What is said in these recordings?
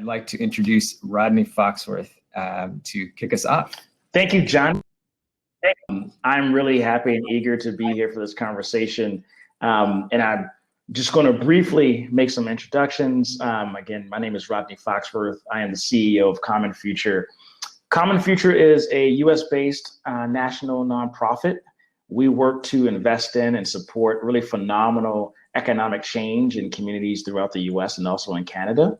I'd like to introduce Rodney Foxworth to kick us off. Thank you, John. I'm really happy and eager to be here for this conversation. And I'm just going to briefly make some introductions. Again, my name is Rodney Foxworth. I am the CEO of Common Future. Common Future is a US-based national nonprofit. We work to invest in and support really phenomenal economic change in communities throughout the US and also in Canada.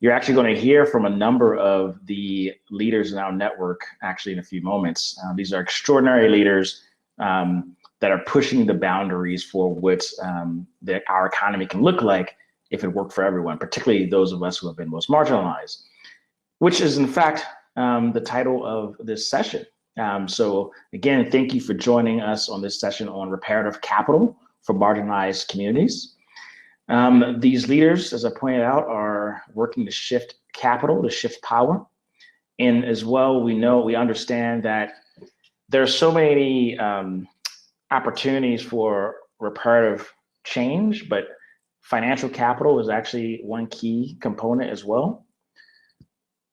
You're actually going to hear from a number of the leaders in our network actually in a few moments. These are extraordinary leaders that are pushing the boundaries for what that our economy can look like if it worked for everyone, particularly those of us who have been most marginalized, which is in fact the title of this session. So again, thank you for joining us on this session on reparative capital for marginalized communities. These leaders, as I pointed out, are working to shift capital, to shift power. And as well, we understand that there are so many opportunities for reparative change, but financial capital is actually one key component as well.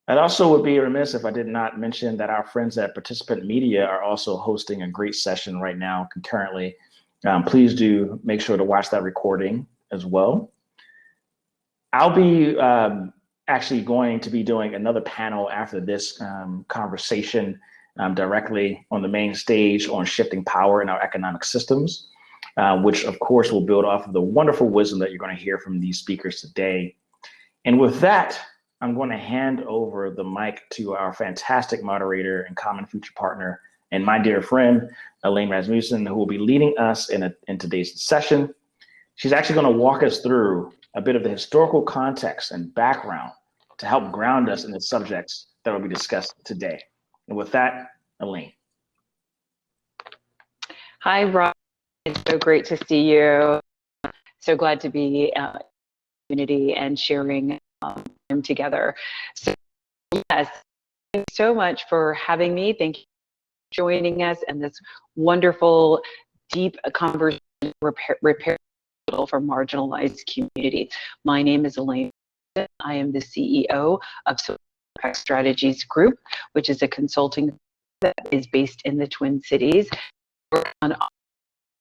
I also would be remiss if I did not mention that our friends at Participant Media are also hosting a great session right now concurrently. Please do make sure to watch that recording as well. I'll be actually going to be doing another panel after this conversation directly on the main stage on shifting power in our economic systems, which of course will build off of the wonderful wisdom that you're going to hear from these speakers today. And with that, I'm going to hand over the mic to our fantastic moderator and Common Future partner and my dear friend, Elaine Rasmussen, who will be leading us in today's session. She's actually going to walk us through a bit of the historical context and background to help ground us in the subjects that will be discussed today. And with that, Elaine. Hi, Rob. It's so great to see you. So glad to be in the community and sharing time together. So yes, thank you so much for having me. Thank you for joining us in this wonderful, deep conversation, repair for marginalized communities. My name is Elaine. I am the CEO of Social Impact Strategies Group, which is a consulting that is based in the Twin Cities on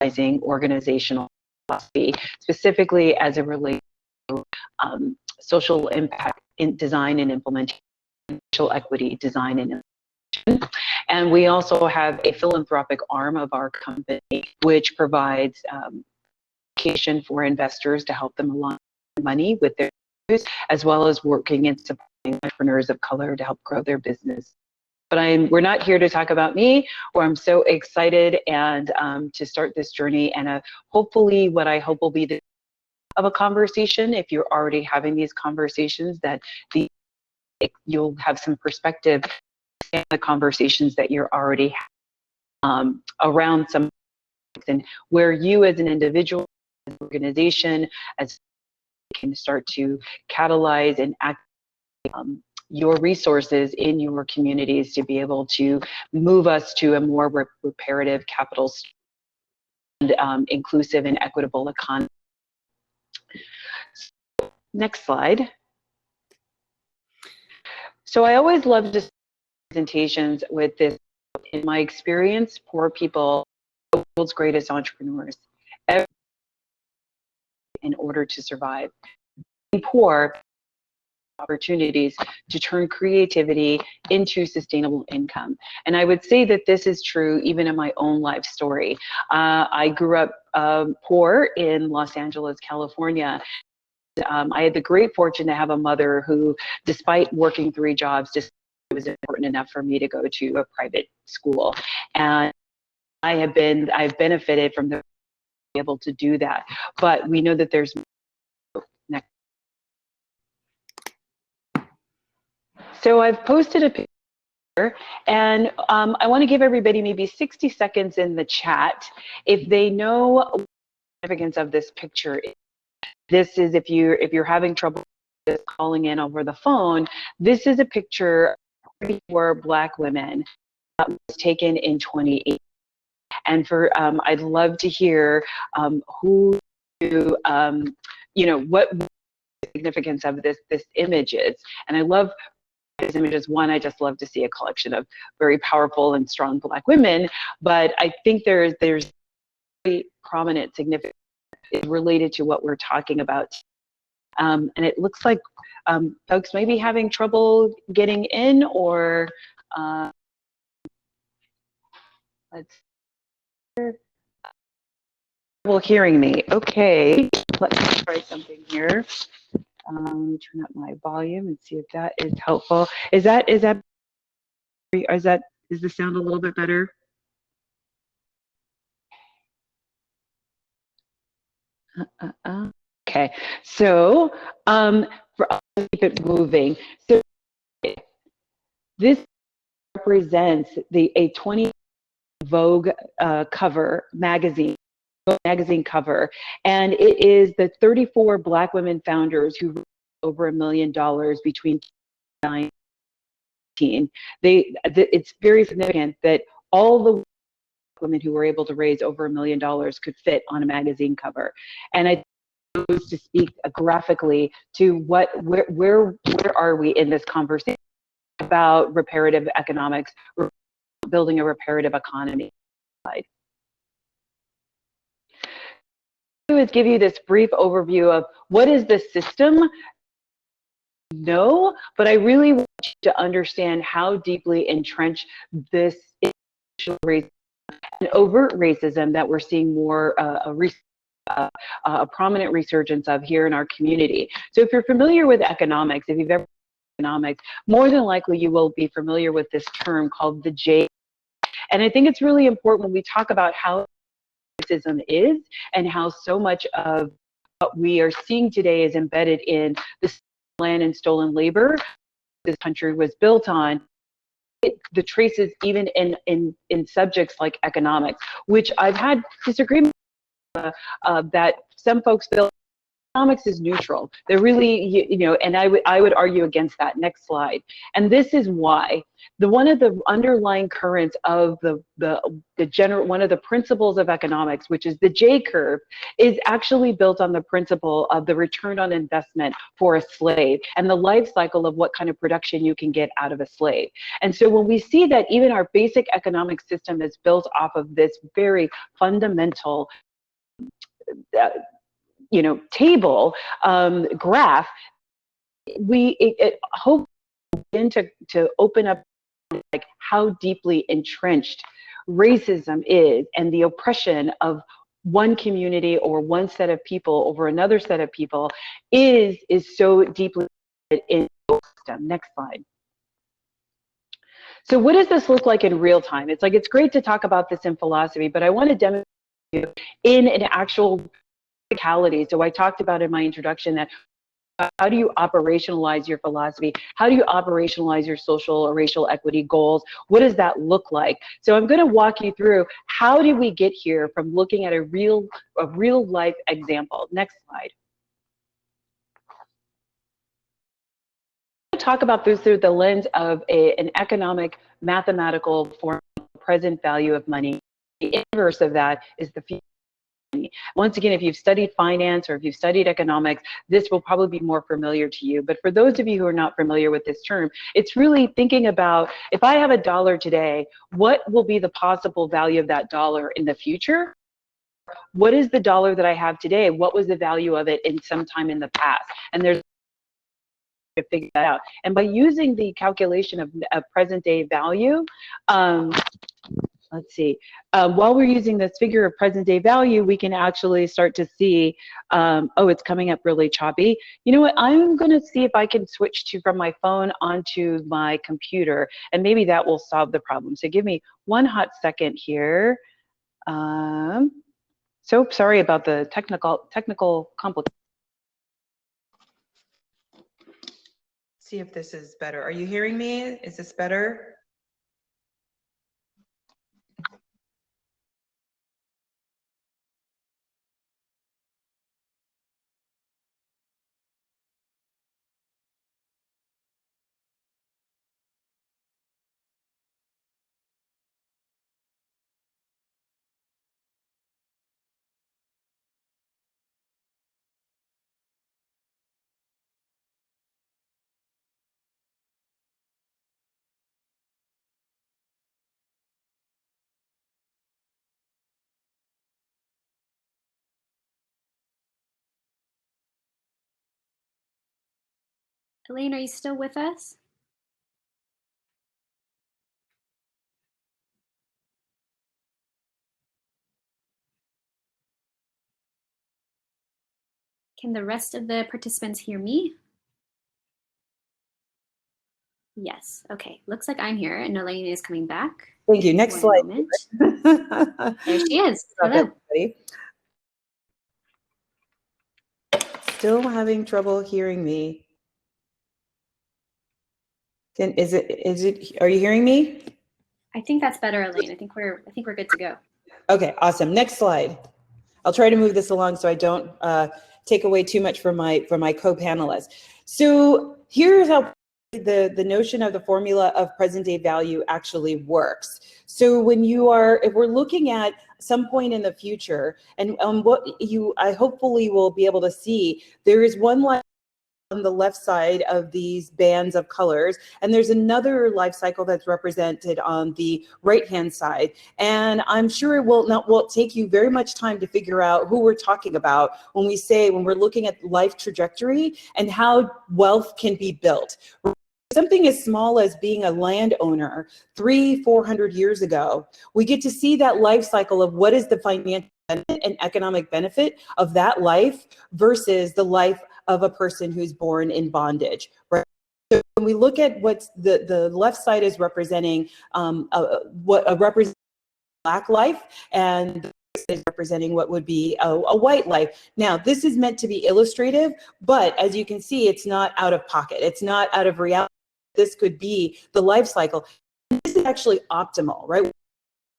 optimizing organizational philosophy, specifically as it relates to social impact in design and implementation, social equity design and implementation. And we also have a philanthropic arm of our company, which provides education for investors to help them align money with their use, as well as working and supporting entrepreneurs of color to help grow their business. But we're not here to talk about me, or I'm so excited and to start this journey and hopefully what I hope will be the of a conversation. If you're already having these conversations, that you'll have some perspective in the conversations that you're already having around some and where you as an individual, as an organization, as can start to catalyze and act your resources in your communities to be able to move us to a more reparative capital and inclusive and equitable economy. Next slide. So I always love to presentations with this. In my experience, poor people are the world's greatest entrepreneurs in order to survive. Being poor opportunities to turn creativity into sustainable income. And I would say that this is true even in my own life story. I grew up poor in Los Angeles, California. I had the great fortune to have a mother who, despite working 3 jobs, just it was important enough for me to go to a private school. And I've benefited from the able to do that. But we know that there's next. So I've posted a picture, and I want to give everybody maybe 60 seconds in the chat if they know the significance of this picture. This is if you're having trouble calling in over the phone. This is a picture of 4 Black women that was taken in 2018. And for I'd love to hear who, what significance of this image is. And I love these images. One, I just love to see a collection of very powerful and strong Black women, but I think there's very prominent significance related to what we're talking about. And it looks like folks may be having trouble getting in, or let's trouble hearing me. Okay, let's try something here. Turn up my volume and see if that is helpful. Is the sound a little bit better? Okay, so for us to keep it moving, so this represents a 20 Vogue cover magazine cover, and it is the 34 Black women founders who raised over $1 million between 2019. It's very significant that all the women who were able to raise over $1 million could fit on a magazine cover. And I chose to speak graphically to where are we in this conversation about reparative economics, building a reparative economy. Is give you this brief overview of what is the system. No, but I really want you to understand how deeply entrenched this racism and overt racism that we're seeing more a prominent resurgence of here in our community. So if you're familiar with economics, if you've ever economics, more than likely you will be familiar with this term called the J. And I think it's really important when we talk about how racism is and how so much of what we are seeing today is embedded in the land and stolen labor this country was built on. The traces even in subjects like economics, which I've had disagreement that some folks feel economics is neutral. They're really, and I would argue against that. Next slide. And this is why one of the underlying currents of one of the principles of economics, which is the J curve, is actually built on the principle of the return on investment for a slave and the life cycle of what kind of production you can get out of a slave. And so when we see that even our basic economic system is built off of this very fundamental table, graph, it hope to open up like how deeply entrenched racism is and the oppression of one community or one set of people over another set of people is so deeply in the system. Next slide. So what does this look like in real time? It's great to talk about this in philosophy, but I want to demonstrate in an actual practicality. So I talked about in my introduction that how do you operationalize your philosophy? How do you operationalize your social or racial equity goals? What does that look like? So I'm going to walk you through how did we get here from looking at a real life example. Next slide. I'm going to talk about this through the lens of an economic mathematical form, present value of money. The inverse of that is the future. Once again, if you've studied finance or if you've studied economics, this will probably be more familiar to you. But for those of you who are not familiar with this term, it's really thinking about, if I have $1 today, what will be the possible value of that dollar in the future? What is the dollar that I have today? What was the value of it in some time in the past? And there's to figure that out. And by using the calculation of present day value, let's see, while we're using this figure of present day value, we can actually start to see, oh, it's coming up really choppy. You know what, I'm gonna see if I can switch from my phone onto my computer, and maybe that will solve the problem. So give me one hot second here. So sorry about the technical complications. See if this is better. Are you hearing me? Is this better? Elaine, are you still with us? Can the rest of the participants hear me? Yes, okay. Looks like I'm here and Elaine is coming back. Thank you. Next slide. There she is. Hello. Everybody. Still having trouble hearing me. Are you hearing me? I think that's better, Elaine. I think we're good to go. Okay, awesome. Next slide. I'll try to move this along so I don't take away too much from my co-panelists. So here's how the notion of the formula of present day value actually works. So if we're looking at some point in the future, and what I hopefully will be able to see, there is one line on the left side of these bands of colors, and there's another life cycle that's represented on the right hand side. And I'm sure it won't take you very much time to figure out who we're talking about when we're looking at life trajectory and how wealth can be built. Something as small as being a landowner 300-400 years ago, we get to see that life cycle of what is the financial and economic benefit of that life versus the life of a person who's born in bondage, right? So when we look at what's the left side is representing represents Black life, and the right is representing what would be a white life. Now, this is meant to be illustrative, but as you can see, it's not out of pocket. It's not out of reality. This could be the life cycle. This is actually optimal, right?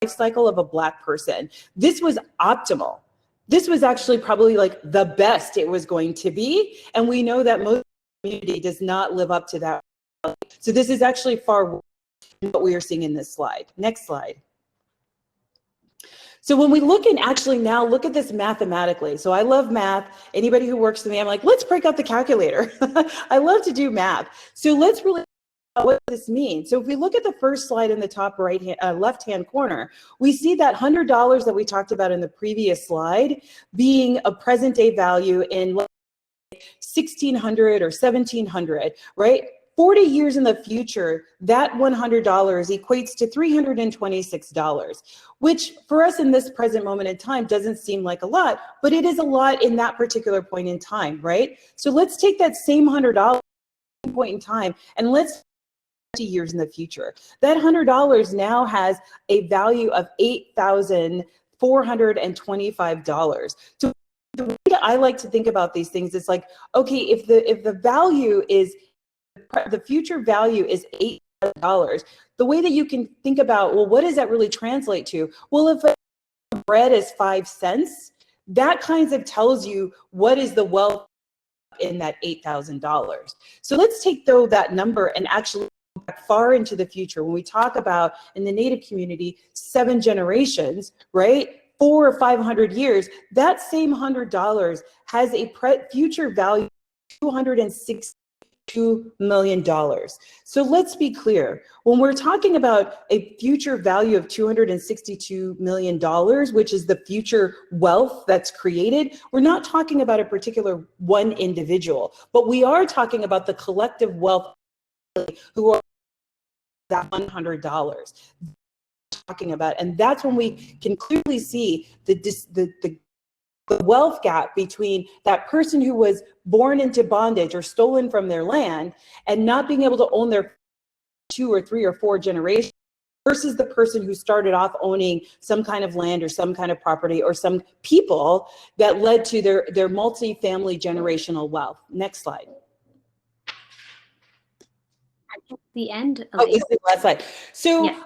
Life cycle of a Black person. This was optimal. This was actually probably like the best it was going to be. And we know that most community does not live up to that. So this is actually far worse than what we are seeing in this slide. Next slide. So when we look and actually now look at this mathematically, so I love math. Anybody who works with me, I'm like, let's break out the calculator. I love to do math. So let's really what this means. So if we look at the first slide in the top left-hand corner, we see that $100 that we talked about in the previous slide being a present-day value in 1600 or 1700, right? 40 years in the future, that $100 equates to $326, which for us in this present moment in time doesn't seem like a lot, but it is a lot in that particular point in time, right? So let's take that same $100 point in time and let's years in the future. That $100 now has a value of $8,425. So the way that I like to think about these things is like, okay, if the value is the future value is $8,000, the way that you can think about, well, what does that really translate to? Well, if bread is 5 cents, that kind of tells you what is the wealth in that $8,000. So let's take though that number and actually far into the future. When we talk about in the Native community, 7 generations, right? 400 or 500 years, that same $100 has a future value of $262 million. So let's be clear. When we're talking about a future value of $262 million, which is the future wealth that's created, we're not talking about a particular one individual, but we are talking about the collective wealth who are that $100 talking about. And that's when we can clearly see the wealth gap between that person who was born into bondage or stolen from their land and not being able to own their 2 or 3 or 4 generations versus the person who started off owning some kind of land or some kind of property or some people that led to their multi-family generational wealth. Next slide. The end. Oh, this is the last slide. So yeah.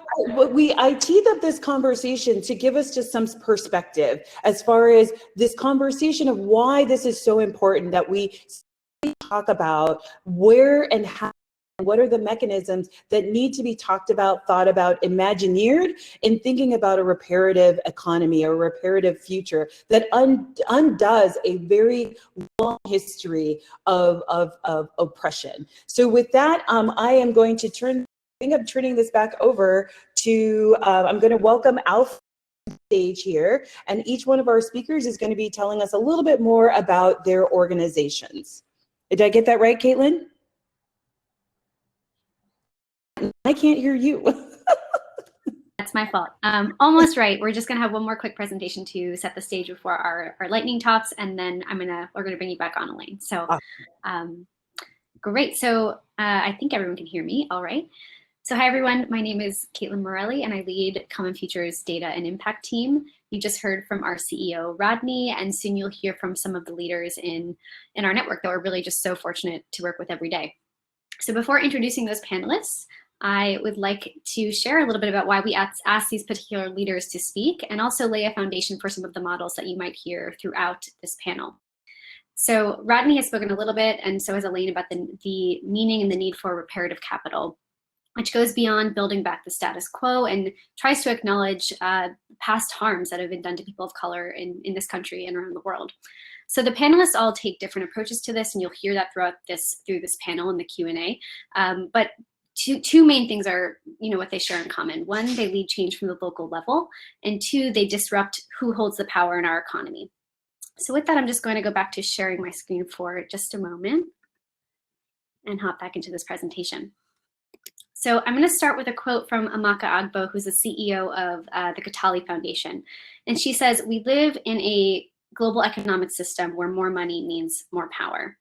I teed up this conversation to give us just some perspective as far as this conversation of why this is so important that we talk about where and how, what are the mechanisms that need to be talked about, thought about, imagineered in thinking about a reparative economy or a reparative future that undoes a very long history of oppression. So with that, I am going to turning this back over to, I'm going to welcome Alf to the stage here, and each one of our speakers is going to be telling us a little bit more about their organizations. Did I get that right, Caitlin? I can't hear you. That's my fault. Almost right. We're just gonna have one more quick presentation to set the stage before our lightning talks, and then we're gonna bring you back on, Elaine. So, great. So I think everyone can hear me. All right. So hi everyone. My name is Caitlin Morelli, and I lead Common Futures Data and Impact Team. You just heard from our CEO Rodney, and soon you'll hear from some of the leaders in our network that we're really just so fortunate to work with every day. So before introducing those panelists, I would like to share a little bit about why we ask these particular leaders to speak, and also lay a foundation for some of the models that you might hear throughout this panel. So Rodney has spoken a little bit, and so has Elaine, about the meaning and the need for reparative capital, which goes beyond building back the status quo and tries to acknowledge past harms that have been done to people of color in this country and around the world. So the panelists all take different approaches to this, and you'll hear that through this panel in the Q&A. But two main things are, what they share in common. One, they lead change from the local level, and two, they disrupt who holds the power in our economy. So with that, I'm just going to go back to sharing my screen for just a moment and hop back into this presentation. So I'm going to start with a quote from Amaka Agbo, who's the CEO of the Katali Foundation. And she says, "We live in a global economic system where more money means more power."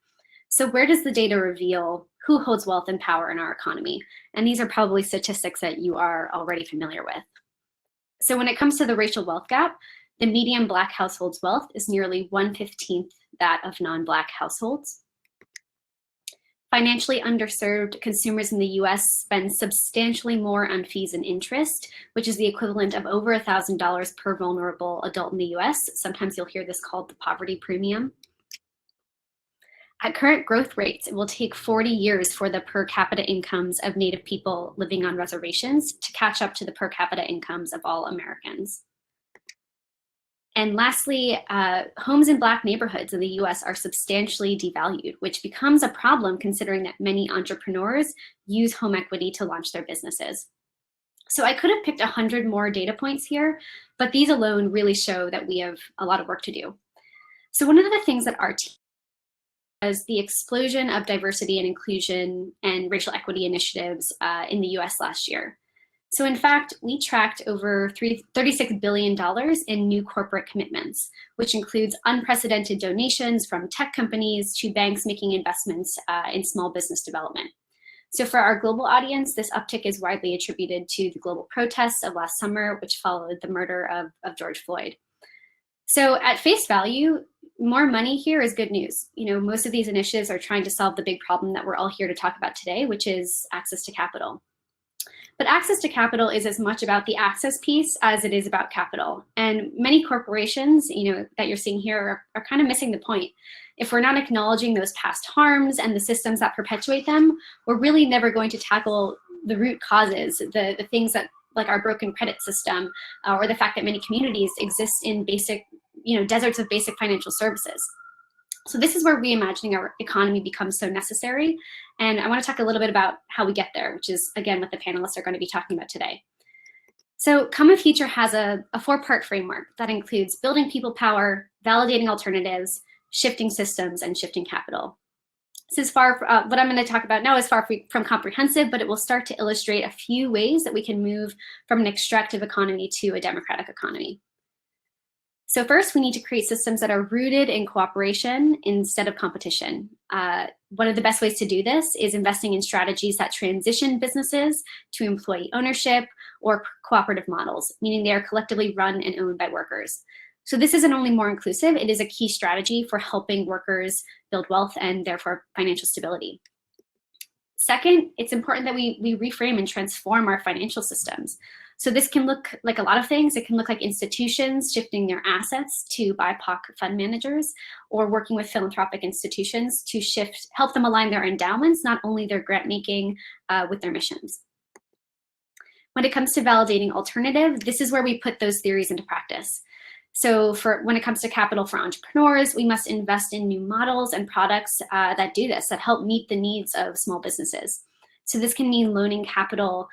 So where does the data reveal who holds wealth and power in our economy? And these are probably statistics that you are already familiar with. So when it comes to the racial wealth gap, the median Black household's wealth is nearly 1/15 that of non-Black households. Financially underserved consumers in the US spend substantially more on fees and interest, which is the equivalent of over $1,000 per vulnerable adult in the US. Sometimes you'll hear this called the poverty premium. At current growth rates, it will take 40 years for the per capita incomes of Native people living on reservations to catch up to the per capita incomes of all Americans. And lastly, homes in Black neighborhoods in the US are substantially devalued, which becomes a problem considering that many entrepreneurs use home equity to launch their businesses. So I could have picked 100 more data points here, but these alone really show that we have a lot of work to do. So one of the things that our team was the explosion of diversity and inclusion and racial equity initiatives in the US last year. So in fact, we tracked over $36 billion in new corporate commitments, which includes unprecedented donations from tech companies to banks making investments in small business development. So for our global audience, this uptick is widely attributed to the global protests of last summer, which followed the murder of George Floyd. So at face value, more money here is good news. Most of these initiatives are trying to solve the big problem that we're all here to talk about today, which is access to capital. But access to capital is as much about the access piece as it is about capital. And many corporations, that you're seeing here are kind of missing the point. If we're not acknowledging those past harms and the systems that perpetuate them, we're really never going to tackle the root causes, the things that, like our broken credit system, or the fact that many communities exist in basic, deserts of basic financial services. So this is where reimagining our economy becomes so necessary. And I want to talk a little bit about how we get there, which is, again, what the panelists are going to be talking about today. So Common Future has a 4-part framework that includes building people power, validating alternatives, shifting systems, and shifting capital. This is what I'm going to talk about now is far from comprehensive, but it will start to illustrate a few ways that we can move from an extractive economy to a democratic economy. So first, we need to create systems that are rooted in cooperation instead of competition. One of the best ways to do this is investing in strategies that transition businesses to employee ownership or cooperative models, meaning they are collectively run and owned by workers. So this isn't only more inclusive, it is a key strategy for helping workers build wealth and therefore financial stability. Second, it's important that we reframe and transform our financial systems. So this can look like a lot of things. It can look like institutions shifting their assets to BIPOC fund managers, or working with philanthropic institutions to help them align their endowments, not only their grant making, with their missions. When it comes to validating alternative, this is where we put those theories into practice. So when it comes to capital for entrepreneurs, we must invest in new models and products that do this, that help meet the needs of small businesses. So this can mean loaning capital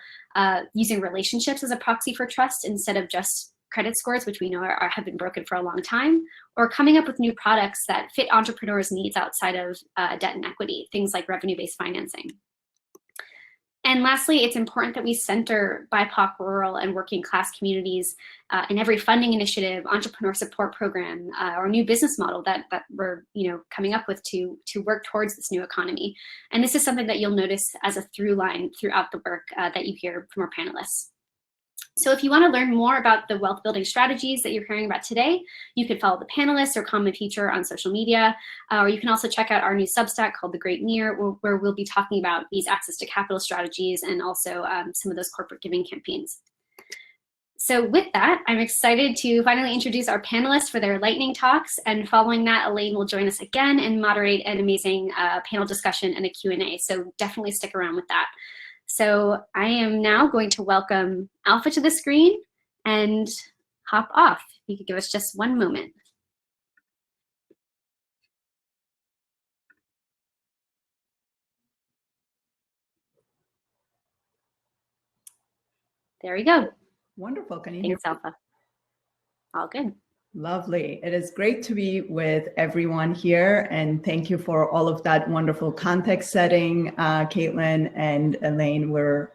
using relationships as a proxy for trust instead of just credit scores, which we know have been broken for a long time, or coming up with new products that fit entrepreneurs' needs outside of debt and equity, things like revenue-based financing. And lastly, it's important that we center BIPOC, rural, and working class communities in every funding initiative, entrepreneur support program, or new business model that we're coming up with to work towards this new economy. And this is something that you'll notice as a through line throughout the work that you hear from our panelists. So if you want to learn more about the wealth building strategies that you're hearing about today, you could follow the panelists or comment feature on social media, or you can also check out our new Substack called The Great Mirror, where we'll be talking about these access to capital strategies and also some of those corporate giving campaigns. So with that, I'm excited to finally introduce our panelists for their lightning talks. And following that, Elaine will join us again and moderate an amazing panel discussion and a Q&A. So definitely stick around with that. So I am now going to welcome Alpha to the screen and hop off. You could give us just one moment. There we go. Wonderful. Can you hear me? Thanks, Alpha. All good. Lovely. It is great to be with everyone here, and thank you for all of that wonderful context setting, Caitlin and Elaine. We're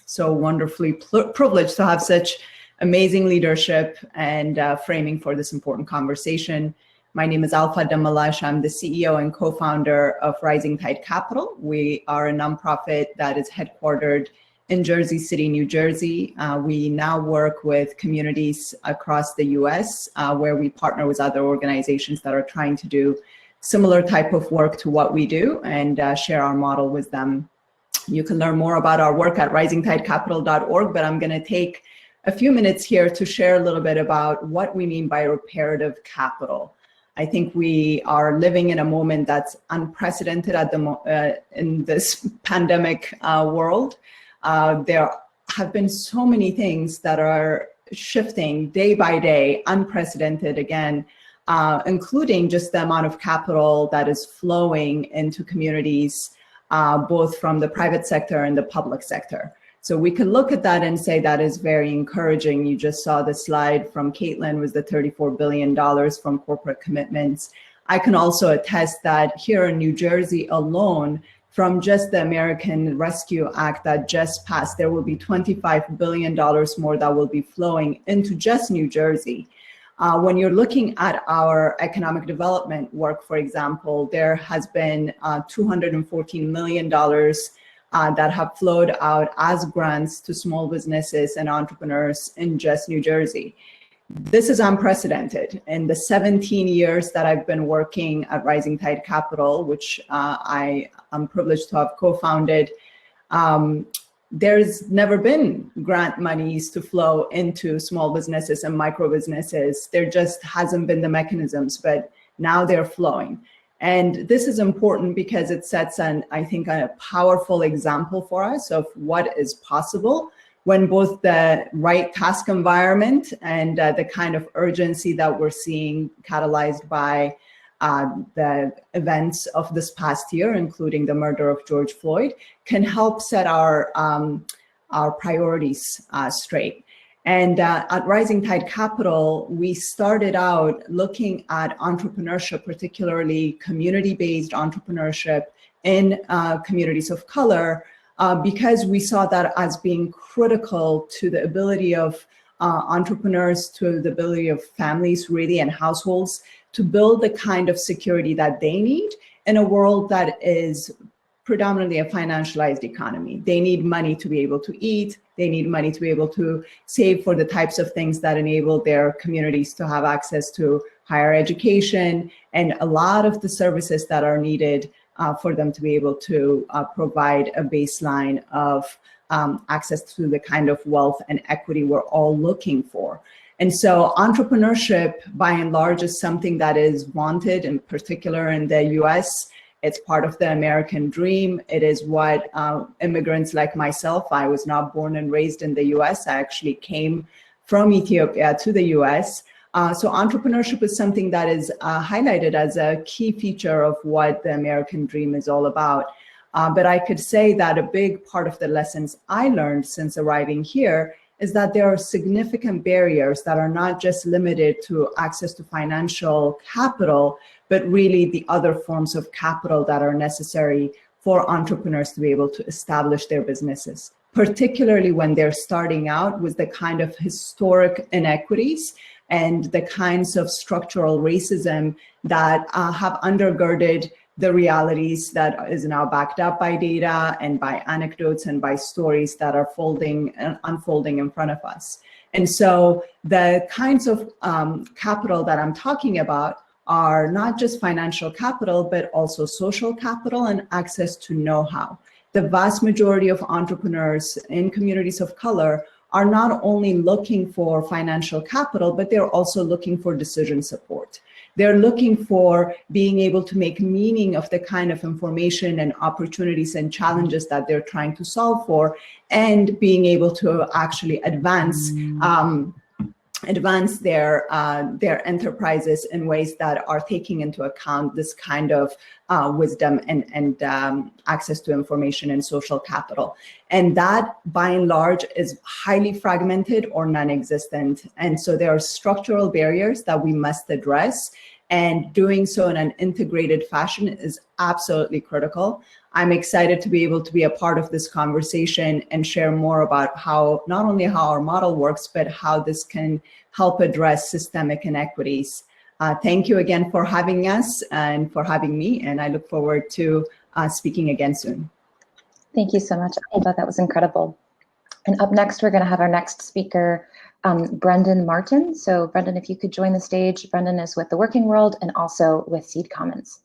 so wonderfully privileged to have such amazing leadership and framing for this important conversation. My name is Alpha Damalash. I'm the CEO and co-founder of Rising Tide Capital. We are a nonprofit that is headquartered in Jersey City, New Jersey. We now work with communities across the US where we partner with other organizations that are trying to do similar type of work to what we do and share our model with them. You can learn more about our work at risingtidecapital.org, but I'm gonna take a few minutes here to share a little bit about what we mean by reparative capital. I think we are living in a moment that's unprecedented at in this pandemic world. There have been so many things that are shifting day by day, unprecedented again, including just the amount of capital that is flowing into communities, both from the private sector and the public sector. So we can look at that and say that is very encouraging. You just saw the slide from Caitlin with the $34 billion from corporate commitments. I can also attest that here in New Jersey alone, from just the American Rescue Act that just passed, there will be $25 billion more that will be flowing into just New Jersey. When you're looking at our economic development work, for example, there has been $214 million that have flowed out as grants to small businesses and entrepreneurs in just New Jersey. This is unprecedented. In the 17 years that I've been working at Rising Tide Capital, which I am privileged to have co-founded, there's never been grant monies to flow into small businesses and micro businesses. There just hasn't been the mechanisms, but now they're flowing. And this is important because it sets I think, a powerful example for us of what is possible when both the right task environment and the kind of urgency that we're seeing catalyzed by the events of this past year, including the murder of George Floyd, can help set our priorities straight. And at Rising Tide Capital, we started out looking at entrepreneurship, particularly community-based entrepreneurship in communities of color, because we saw that as being critical to the ability of entrepreneurs, to the ability of families really and households to build the kind of security that they need in a world that is predominantly a financialized economy. They need money to be able to eat. They need money to be able to save for the types of things that enable their communities to have access to higher education and a lot of the services that are needed for them to be able to provide a baseline of access to the kind of wealth and equity we're all looking for. And so entrepreneurship, by and large, is something that is wanted, in particular in the US. It's part of the American dream. It is what immigrants like myself, I was not born and raised in the US. I actually came from Ethiopia to the US. So entrepreneurship is something that is highlighted as a key feature of what the American dream is all about. But I could say that a big part of the lessons I learned since arriving here is that there are significant barriers that are not just limited to access to financial capital, but really the other forms of capital that are necessary for entrepreneurs to be able to establish their businesses, particularly when they're starting out with the kind of historic inequities and the kinds of structural racism that have undergirded the realities that is now backed up by data and by anecdotes and by stories that are unfolding in front of us. And so the kinds of capital that I'm talking about are not just financial capital, but also social capital and access to know-how. The vast majority of entrepreneurs in communities of color are not only looking for financial capital, but they're also looking for decision support. They're looking for being able to make meaning of the kind of information and opportunities and challenges that they're trying to solve for, and being able to actually advance their enterprises in ways that are taking into account this kind of wisdom and access to information and social capital. And that, by and large, is highly fragmented or non-existent. And so there are structural barriers that we must address, and doing so in an integrated fashion is absolutely critical. I'm excited to be able to be a part of this conversation and share more about how, not only how our model works, but how this can help address systemic inequities. Thank you again for having us and for having me, and I look forward to speaking again soon. Thank you so much. I thought that was incredible. And up next, we're going to have our next speaker, Brendon Martin. So Brendon, if you could join the stage. Brendon is with the Working World and also with Seed Commons.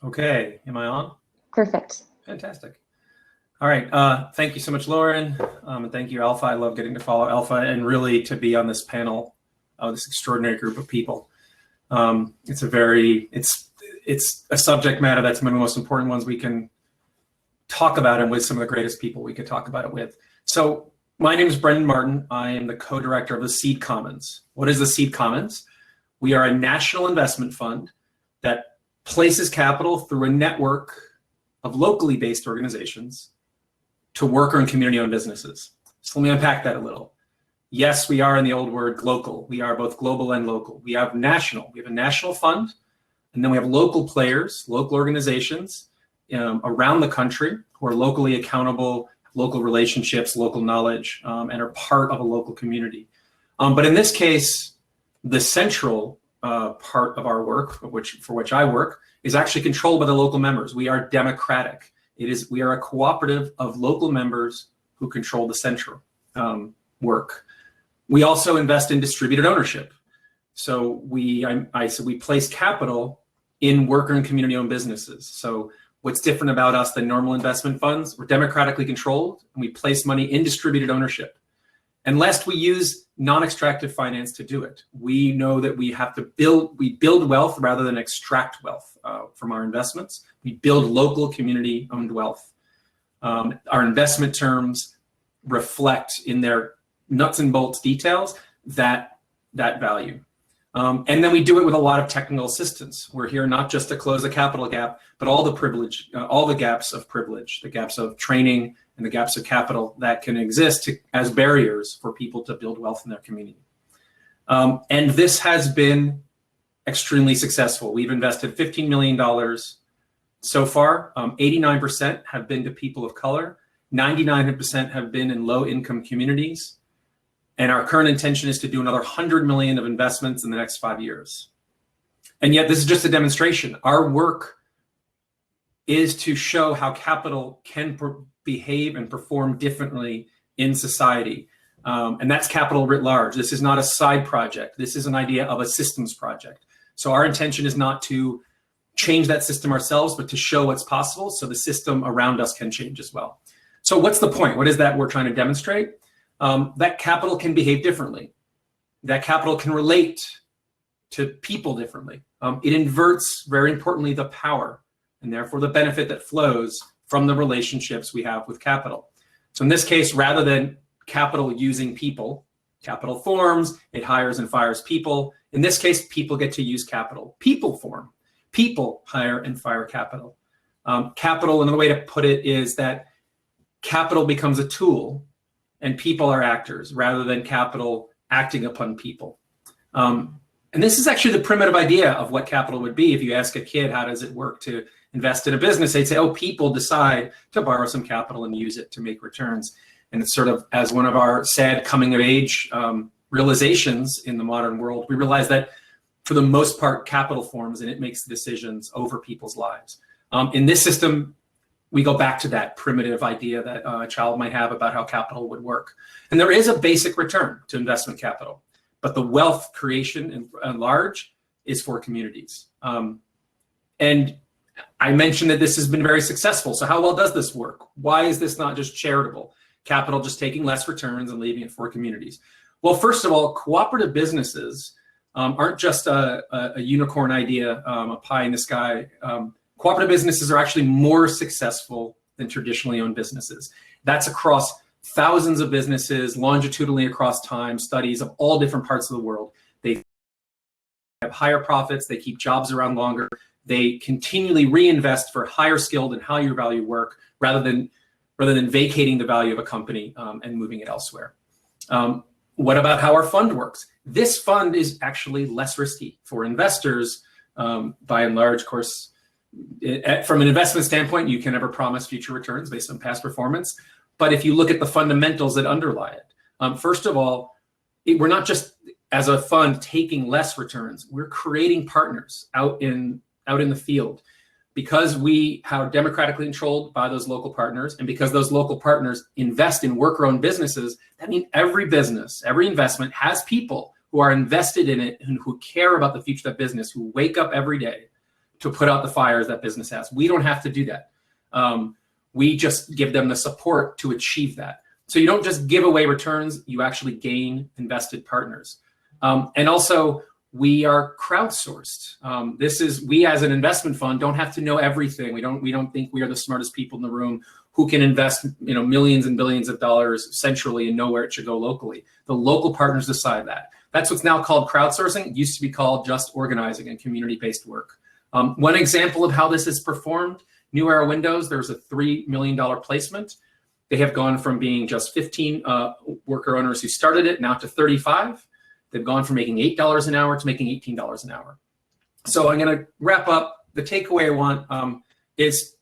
Okay, am I on? Perfect. Fantastic. All right, thank you so much, Lauren, and thank you, Alpha. I love getting to follow Alpha and really to be on this panel of this extraordinary group of people. It's a subject matter that's one of the most important ones we can talk about, and with some of the greatest people we could talk about it with. So my name is Brendon Martin. I am the co-director of the Seed Commons. What is the Seed Commons? We are a national investment fund that places capital through a network of locally based organizations to worker and community-owned businesses. So let me unpack that a little. Yes, we are in the old word local. We are both global and local. We have national. We have a national fund, and then we have local players, local organizations around the country who are locally accountable, local relationships, local knowledge, and are part of a local community. But in this case, the central part of our work, for which I work, is actually controlled by the local members. We are democratic. We are a cooperative of local members who control the central work. We also invest in distributed ownership. So we place capital in worker and community-owned businesses. So what's different about us than normal investment funds? We're democratically controlled, and we place money in distributed ownership. And lest we use non-extractive finance to do it. We know that we have to build wealth rather than extract wealth from our investments. We build local community-owned wealth. Our investment terms reflect in their nuts and bolts details that value. And then we do it with a lot of technical assistance. We're here not just to close the capital gap, but all the gaps of privilege, the gaps of training, and the gaps of capital that can exist as barriers for people to build wealth in their community. And this has been extremely successful. We've invested $15 million so far. 89% have been to people of color. 99% have been in low-income communities. And our current intention is to do another 100 million of investments in the next 5 years. And yet this is just a demonstration. Our work is to show how capital can behave and perform differently in society. And that's capital writ large. This is not a side project. This is an idea of a systems project. So our intention is not to change that system ourselves, but to show what's possible so the system around us can change as well. So what's the point? What is that we're trying to demonstrate? That capital can behave differently. That capital can relate to people differently. It inverts, very importantly, the power and therefore the benefit that flows from the relationships we have with capital. So in this case, rather than capital using people, capital forms, it hires and fires people. In this case, people get to use capital. People form, people hire and fire capital. Capital, another way to put it is that capital becomes a tool and people are actors rather than capital acting upon people. And this is actually the primitive idea of what capital would be. If you ask a kid, how does it work to invest in a business? They'd say, oh, people decide to borrow some capital and use it to make returns. And it's sort of as one of our sad coming of age realizations in the modern world, we realize that for the most part, capital forms and it makes the decisions over people's lives. In this system, we go back to that primitive idea that a child might have about how capital would work. And there is a basic return to investment capital, but the wealth creation in large is for communities. And I mentioned that this has been very successful. So how well does this work? Why is this not just charitable? Capital just taking less returns and leaving it for communities. Well, first of all, cooperative businesses aren't just a unicorn idea, a pie in the sky. Cooperative businesses are actually more successful than traditionally owned businesses. That's across thousands of businesses, longitudinally across time, studies of all different parts of the world. They have higher profits, they keep jobs around longer, they continually reinvest for higher skilled and higher value work rather than vacating the value of a company and moving it elsewhere. What about how our fund works? This fund is actually less risky for investors by and large. Of course, from an investment standpoint, you can never promise future returns based on past performance. But if you look at the fundamentals that underlie it, first of all, we're not just as a fund taking less returns, we're creating partners out in the field. Because we are democratically controlled by those local partners, and because those local partners invest in worker-owned businesses, that means every business, every investment has people who are invested in it and who care about the future of that business, who wake up every day to put out the fires that business has. We don't have to do that. We just give them the support to achieve that. So you don't just give away returns, you actually gain invested partners. And also, we are crowdsourced. We as an investment fund don't have to know everything. We don't think we are the smartest people in the room who can invest millions and billions of dollars centrally and know where it should go locally. The local partners decide that. That's what's now called crowdsourcing. It used to be called just organizing and community-based work. One example of how this is performed, New Era Windows, there's a $3 million placement. They have gone from being just 15 worker owners who started it now to 35. They've gone from making $8 an hour to making $18 an hour. So I'm going to wrap up. The takeaway I want is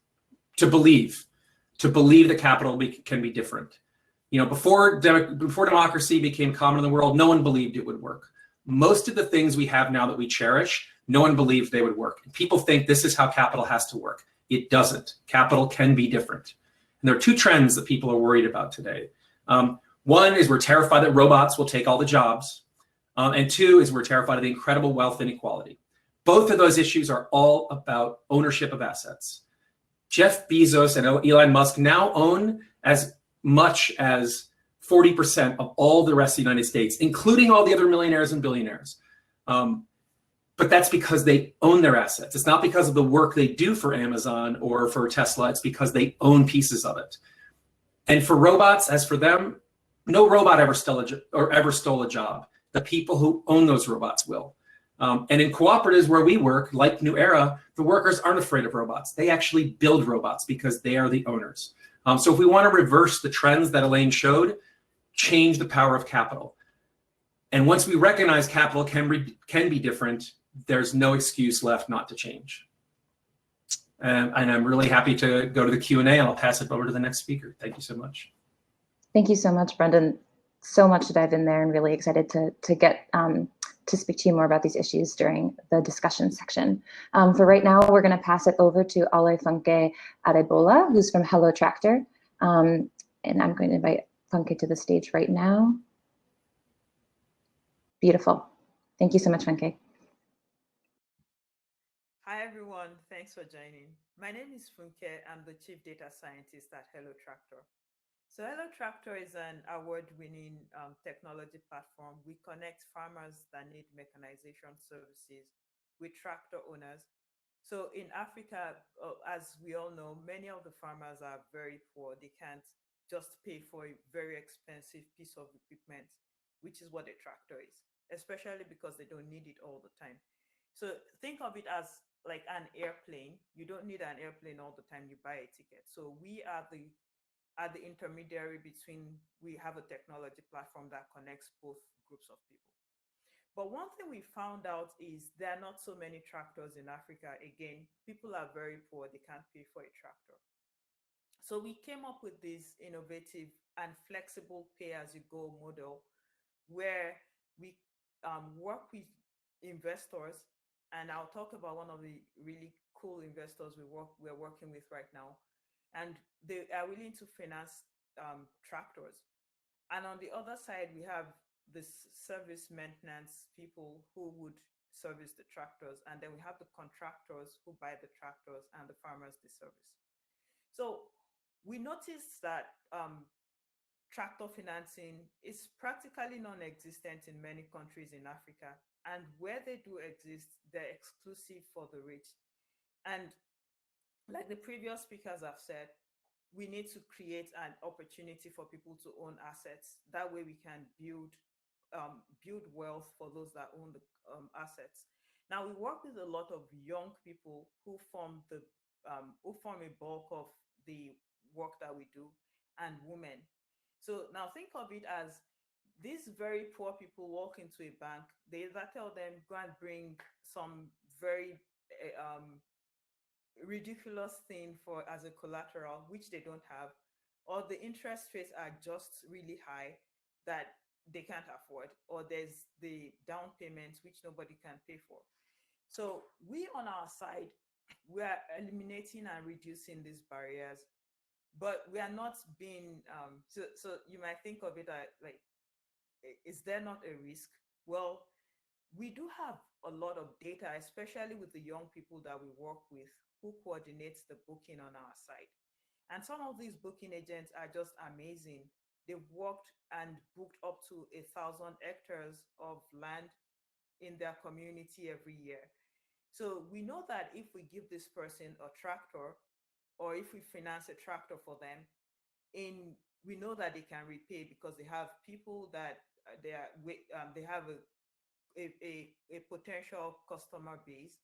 to believe that capital can be different. Before democracy became common in the world, no one believed it would work. Most of the things we have now that we cherish, no one believed they would work. People think this is how capital has to work. It doesn't. Capital can be different. And there are two trends that people are worried about today. One is we're terrified that robots will take all the jobs. And two is we're terrified of the incredible wealth inequality. Both of those issues are all about ownership of assets. Jeff Bezos and Elon Musk now own as much as 40% of all the rest of the United States, including all the other millionaires and billionaires. But that's because they own their assets. It's not because of the work they do for Amazon or for Tesla. It's because they own pieces of it. And for robots, as for them, no robot ever stole a job. The people who own those robots will. And in cooperatives where we work, like New Era, the workers aren't afraid of robots. They actually build robots because they are the owners. So if we want to reverse the trends that Elaine showed, change the power of capital. And once we recognize capital can be different, there's no excuse left not to change. And I'm really happy to go to the Q&A, and I'll pass it over to the next speaker. Thank you so much. Thank you so much, Brendon. So much to dive in there, and really excited to get to speak to you more about these issues during the discussion section. For right now, we're going to pass it over to Ale Funke Adebola, who's from Hellotractor. And I'm going to invite Funke to the stage right now. Beautiful. Thank you so much, Funke. Hi, everyone. Thanks for joining. My name is Funke. I'm the Chief Data Scientist at Hellotractor. So Hellotractor is an award-winning technology platform. We connect farmers that need mechanization services with tractor owners. So in Africa, as we all know, many of the farmers are very poor. They can't just pay for a very expensive piece of equipment, which is what a tractor is, especially because they don't need it all the time. So think of it as like an airplane. You don't need an airplane all the time. You buy a ticket. So we are the intermediary between, we have a technology platform that connects both groups of people. But one thing we found out is there are not so many tractors in Africa. Again, people are very poor, they can't pay for a tractor. So we came up with this innovative and flexible pay-as-you-go model where we work with investors, and I'll talk about one of the really cool investors we're working with right now, and they are willing to finance tractors. And on the other side, we have this service maintenance people who would service the tractors, and then we have the contractors who buy the tractors and the farmers they service. So we noticed that tractor financing is practically non-existent in many countries in Africa, and where they do exist, they're exclusive for the rich. And like the previous speakers have said, we need to create an opportunity for people to own assets. That way we can build wealth for those that own the assets. Now we work with a lot of young people who form a bulk of the work that we do, and women. So now think of it as these very poor people walk into a bank. They either tell them, go and bring some very ridiculous thing as a collateral, which they don't have, or the interest rates are just really high that they can't afford, or there's the down payments which nobody can pay for. So we on our side, we are eliminating and reducing these barriers, but we are not being so you might think of it like, is there not a risk? Well, we do have a lot of data, especially with the young people that we work with, who coordinates the booking on our side. And some of these booking agents are just amazing. They've worked and booked up to 1,000 hectares of land in their community every year. So we know that if we give this person a tractor, or if we finance a tractor for them, we know that they can repay, because they have people that they have a potential customer base,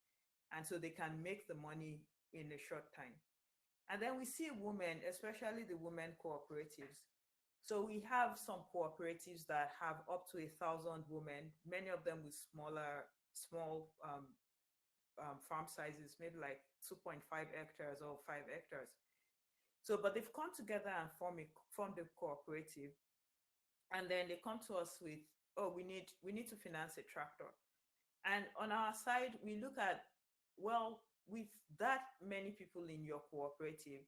and so they can make the money in a short time. And then we see women, especially the women cooperatives. So we have some cooperatives that have up to 1,000 women, many of them with small farm sizes, maybe like 2.5 hectares or 5 hectares. So, but they've come together and formed a cooperative, and then they come to us with, oh, we need to finance a tractor. And on our side, we look at, well, with that many people in your cooperative,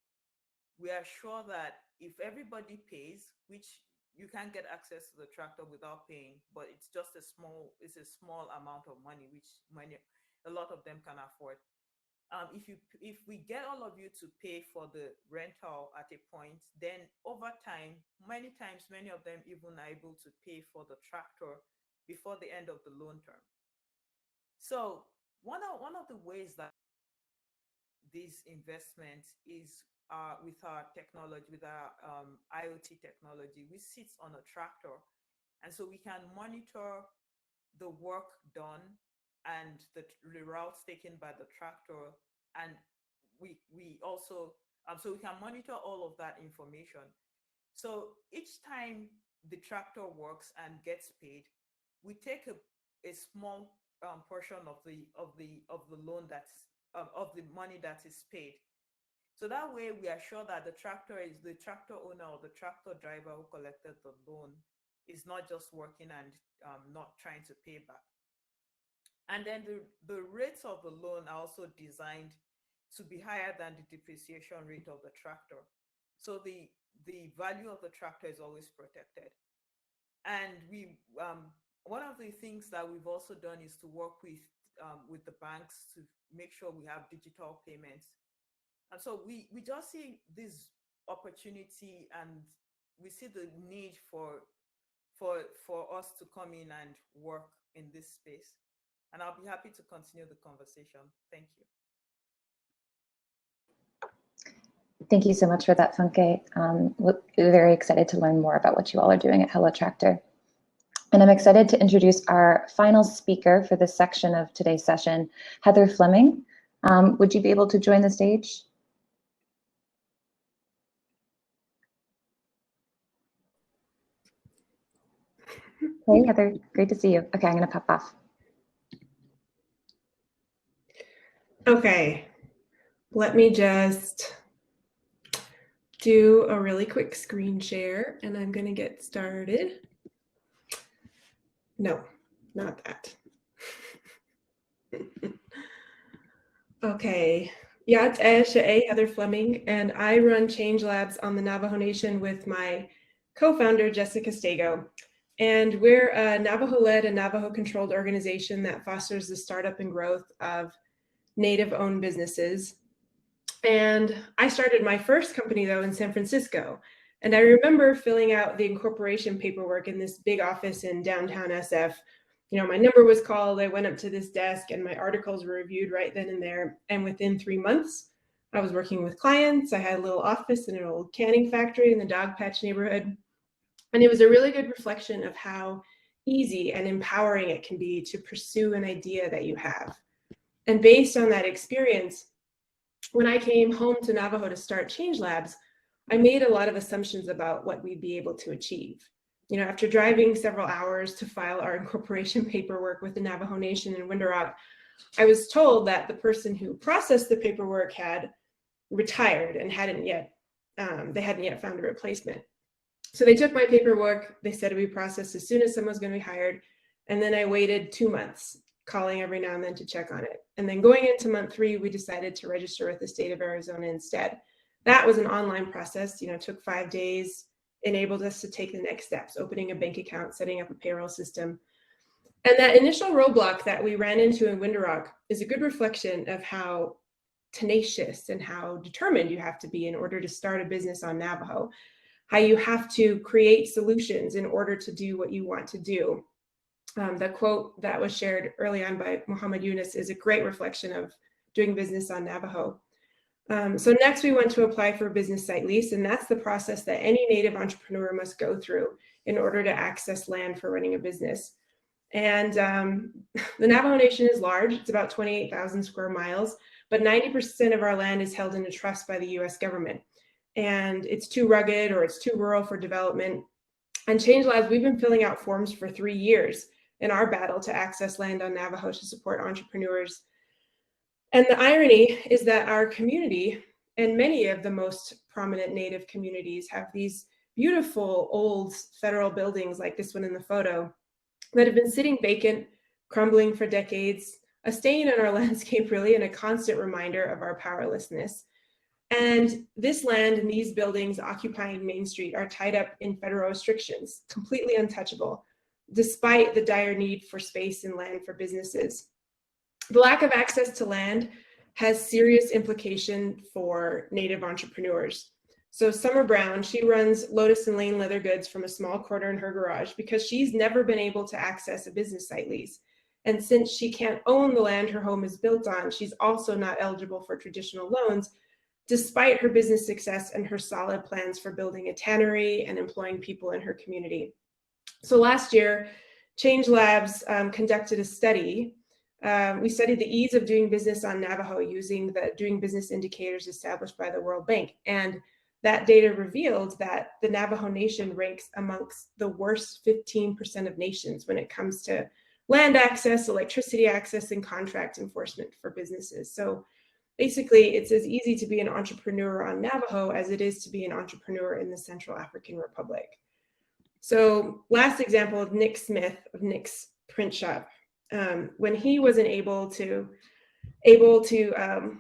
we are sure that if everybody pays, which you can't get access to the tractor without paying, but it's just a small amount of money, which a lot of them can afford. If we get all of you to pay for the rental at a point, then over time, many of them even are able to pay for the tractor before the end of the loan term. So one of the ways that this investment is with our technology, with our IoT technology, which sits on a tractor, and so we can monitor the work done and the routes taken by the tractor, and we also so we can monitor all of that information. So each time the tractor works and gets paid, we take a small portion of the loan of the money that is paid. So that way we are sure that the tractor owner or the tractor driver who collected the loan is not just working and not trying to pay back. And then the rates of the loan are also designed to be higher than the depreciation rate of the tractor. So the value of the tractor is always protected. And one of the things that we've also done is to work with the banks to make sure we have digital payments. And so we just see this opportunity, and we see the need for us to come in and work in this space. And I'll be happy to continue the conversation. Thank you. Thank you so much for that, Funke. We're very excited to learn more about what you all are doing at Hellotractor. And I'm excited to introduce our final speaker for this section of today's session, Heather Fleming. Would you be able to join the stage? Hey, Heather, great to see you. Okay, I'm going to pop off. Okay, let me just do a really quick screen share and I'm going to get started. No, not that. Okay, Yat She'e, Heather Fleming, and I run Change Labs on the Navajo Nation with my co-founder, Jessica Stego. And we're a Navajo-led and Navajo-controlled organization that fosters the startup and growth of Native-owned businesses. And I started my first company, though, in San Francisco. And I remember filling out the incorporation paperwork in this big office in downtown SF. You know, my number was called, I went up to this desk, and my articles were reviewed right then and there. And within 3 months, I was working with clients. I had a little office in an old canning factory in the Dogpatch neighborhood. And it was a really good reflection of how easy and empowering it can be to pursue an idea that you have. And based on that experience, when I came home to Navajo to start Change Labs, I made a lot of assumptions about what we'd be able to achieve. You know, after driving several hours to file our incorporation paperwork with the Navajo Nation in Window Rock, I was told that the person who processed the paperwork had retired and they hadn't yet found a replacement. So they took my paperwork, they said it would be processed as soon as someone was going to be hired, and then I waited 2 months, calling every now and then to check on it. And then going into month 3, we decided to register with the state of Arizona instead. That was an online process, you know, took 5 days, enabled us to take the next steps, opening a bank account, setting up a payroll system. And that initial roadblock that we ran into in Window Rock is a good reflection of how tenacious and how determined you have to be in order to start a business on Navajo, how you have to create solutions in order to do what you want to do. The quote that was shared early on by Muhammad Yunus is a great reflection of doing business on Navajo. So next we went to apply for a business site lease, and that's the process that any Native entrepreneur must go through in order to access land for running a business. And the Navajo Nation is large, it's about 28,000 square miles, but 90% of our land is held in a trust by the US government. And it's too rugged or it's too rural for development. And Change Labs, we've been filling out forms for 3 years in our battle to access land on Navajo to support entrepreneurs. And the irony is that our community and many of the most prominent Native communities have these beautiful old federal buildings like this one in the photo that have been sitting vacant, crumbling for decades, a stain in our landscape really, and a constant reminder of our powerlessness. And this land and these buildings occupying Main Street are tied up in federal restrictions, completely untouchable, despite the dire need for space and land for businesses. The lack of access to land has serious implication for Native entrepreneurs. So Summer Brown, she runs Lotus and Lane Leather Goods from a small corner in her garage because she's never been able to access a business site lease. And since she can't own the land her home is built on, she's also not eligible for traditional loans, despite her business success and her solid plans for building a tannery and employing people in her community. So last year, Change Labs conducted a study. We studied the ease of doing business on Navajo using the doing business indicators established by the World Bank. And that data revealed that the Navajo Nation ranks amongst the worst 15% of nations when it comes to land access, electricity access, and contract enforcement for businesses. So basically, it's as easy to be an entrepreneur on Navajo as it is to be an entrepreneur in the Central African Republic. So last example of Nick Smith of Nick's Print Shop. When he wasn't able to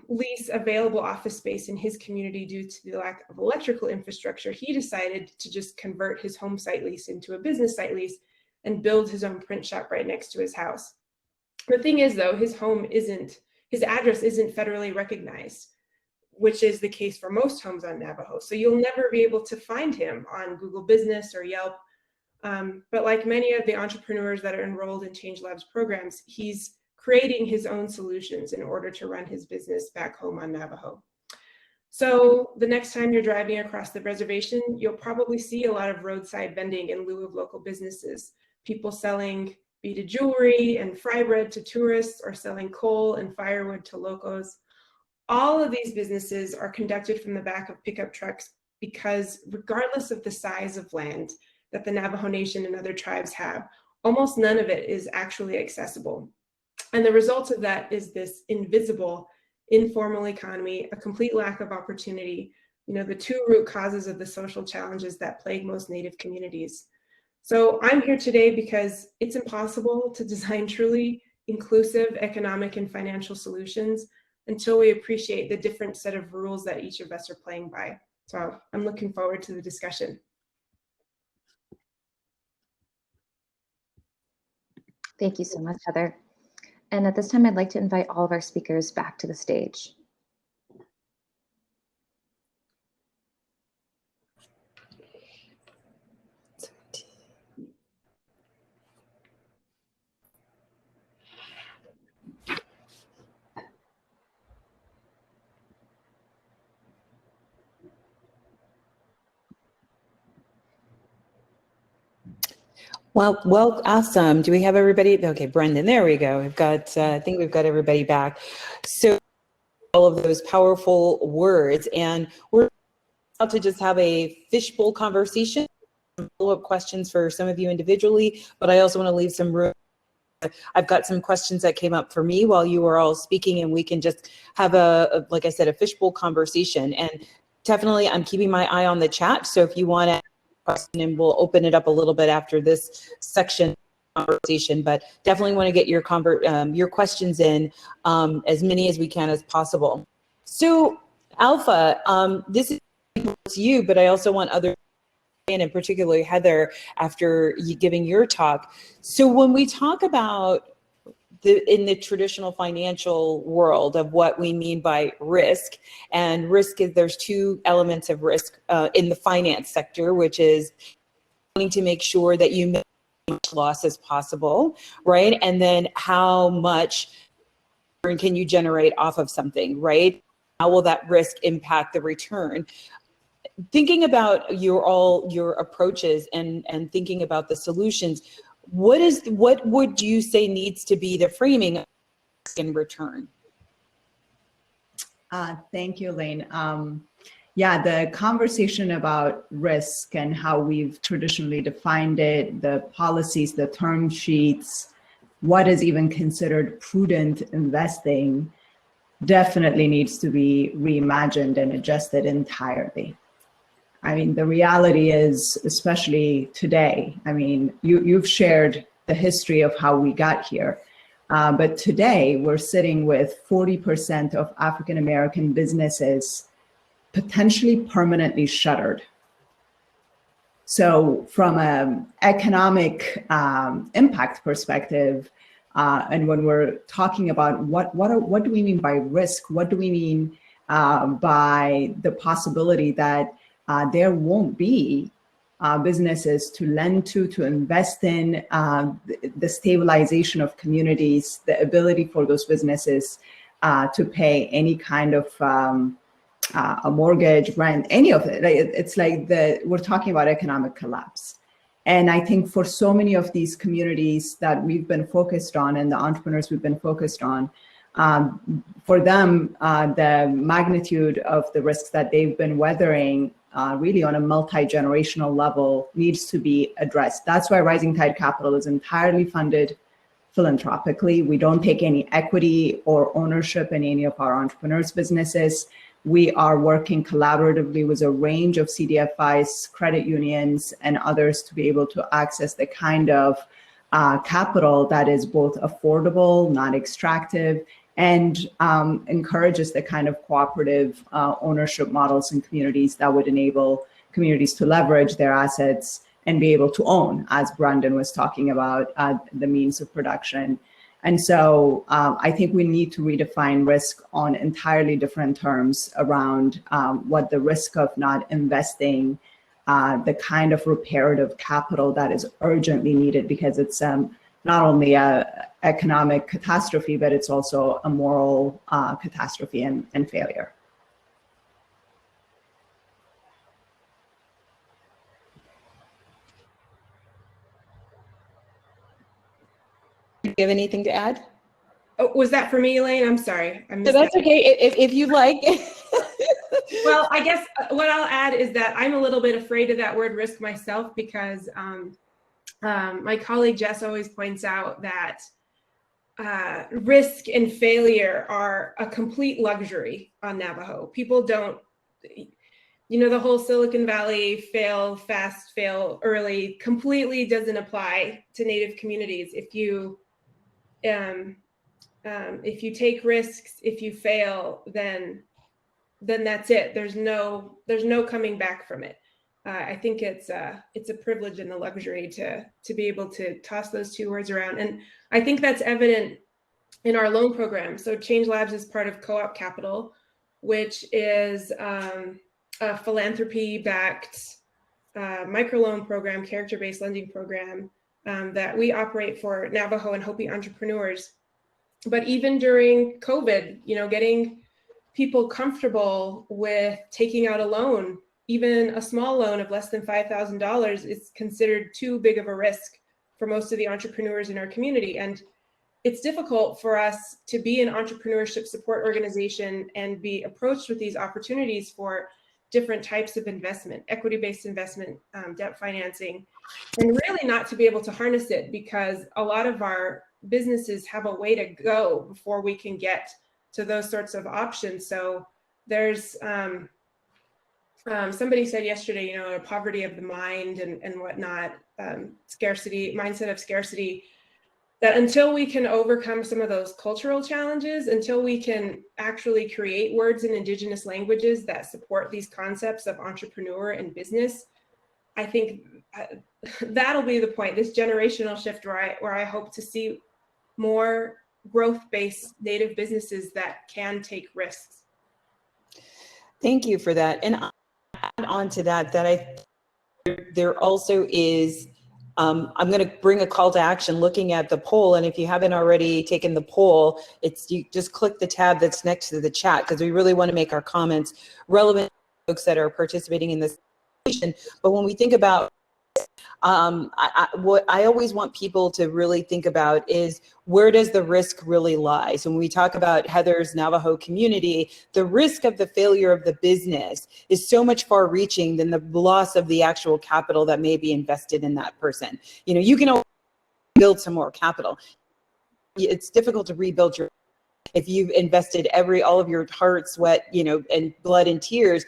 lease available office space in his community due to the lack of electrical infrastructure, he decided to just convert his home site lease into a business site lease and build his own print shop right next to his house. The thing is, though, his address isn't federally recognized, which is the case for most homes on Navajo. So you'll never be able to find him on Google Business or Yelp. But like many of the entrepreneurs that are enrolled in Change Labs programs, he's creating his own solutions in order to run his business back home on Navajo. So the next time you're driving across the reservation, you'll probably see a lot of roadside vending in lieu of local businesses. People selling beaded jewelry and fry bread to tourists or selling coal and firewood to locals. All of these businesses are conducted from the back of pickup trucks because regardless of the size of land that the Navajo Nation and other tribes have, almost none of it is actually accessible. And the result of that is this invisible, informal economy, a complete lack of opportunity, the two root causes of the social challenges that plague most Native communities. So I'm here today because it's impossible to design truly inclusive economic and financial solutions until we appreciate the different set of rules that each of us are playing by. So I'm looking forward to the discussion. Thank you so much, Heather. And at this time, I'd like to invite all of our speakers back to the stage. Well, awesome. Do we have everybody? Okay, Brendon, there we go. We've got, I think we've got everybody back. So all of those powerful words, and we're about to just have a fishbowl conversation, follow-up questions for some of you individually, but I also want to leave some room. I've got some questions that came up for me while you were all speaking, and we can just have like I said, a fishbowl conversation. And definitely I'm keeping my eye on the chat. So if you want to question, and we'll open it up a little bit after this section conversation, but definitely want to get your questions in, as many as we can as possible. So Alpha, this is to you, but I also want others, and particularly Heather, after you giving your talk. So when we talk about in the traditional financial world of what we mean by risk, and risk is, there's two elements of risk in the finance sector, which is wanting to make sure that you make as much loss as possible, right? And then how much can you generate off of something, right? How will that risk impact the return? Thinking about your approaches and thinking about the solutions, what would you say needs to be the framing of risk and return? Thank you, Elaine. Yeah, the conversation about risk and how we've traditionally defined it, the policies, the term sheets, what is even considered prudent investing, definitely needs to be reimagined and adjusted entirely. I mean, the reality is, especially today, I mean, you've shared the history of how we got here, but today we're sitting with 40% of African-American businesses potentially permanently shuttered. So from an economic impact perspective, and when we're talking about what do we mean by risk? What do we mean by the possibility that there won't be businesses to lend to invest in, the stabilization of communities, the ability for those businesses to pay any kind of a mortgage, rent, any of it. It's like we're talking about economic collapse. And I think for so many of these communities that we've been focused on and the entrepreneurs we've been focused on, for them, the magnitude of the risks that they've been weathering really on a multi-generational level needs to be addressed. That's why Rising Tide Capital is entirely funded philanthropically. We don't take any equity or ownership in any of our entrepreneurs' businesses. We are working collaboratively with a range of CDFIs, credit unions, and others to be able to access the kind of capital that is both affordable, not extractive, and encourages the kind of cooperative ownership models in communities that would enable communities to leverage their assets and be able to own, as Brendon was talking about, the means of production. And so I think we need to redefine risk on entirely different terms around what the risk of not investing the kind of reparative capital that is urgently needed, because it's not only a economic catastrophe, but it's also a moral catastrophe and failure. Do you have anything to add? Oh, was that for me, Elaine? I'm sorry. I missed So that's that. okay, if you like. Well, I guess what I'll add is that I'm a little bit afraid of that word risk myself, because my colleague Jess always points out that risk and failure are a complete luxury on Navajo. People don't, the whole Silicon Valley fail fast, fail early completely doesn't apply to Native communities. If you take risks, if you fail, then that's it. There's no coming back from it. I think it's a privilege and a luxury to be able to toss those two words around. And I think that's evident in our loan program. So Change Labs is part of Co-op Capital, which is a philanthropy-backed microloan program, character-based lending program that we operate for Navajo and Hopi entrepreneurs. But even during COVID, getting people comfortable with taking out a loan, even a small loan of less than $5,000, is considered too big of a risk for most of the entrepreneurs in our community. And it's difficult for us to be an entrepreneurship support organization and be approached with these opportunities for different types of investment, equity-based investment, debt financing, and really not to be able to harness it, because a lot of our businesses have a way to go before we can get to those sorts of options. So there's somebody said yesterday, a poverty of the mind and whatnot, mindset of scarcity, that until we can overcome some of those cultural challenges, until we can actually create words in Indigenous languages that support these concepts of entrepreneur and business, I think that'll be the point, this generational shift where I hope to see more growth-based Native businesses that can take risks. Thank you for that. And I'll add on to that, there also is, I'm going to bring a call to action looking at the poll. And if you haven't already taken the poll, you just click the tab that's next to the chat, because we really want to make our comments relevant to folks that are participating in this conversation. But when we think about what I always want people to really think about is, where does the risk really lie? So when we talk about Heather's Navajo community, the risk of the failure of the business is so much far reaching than the loss of the actual capital that may be invested in that person. You can always build some more capital. It's difficult to rebuild if you've invested all of your heart, sweat, and blood and tears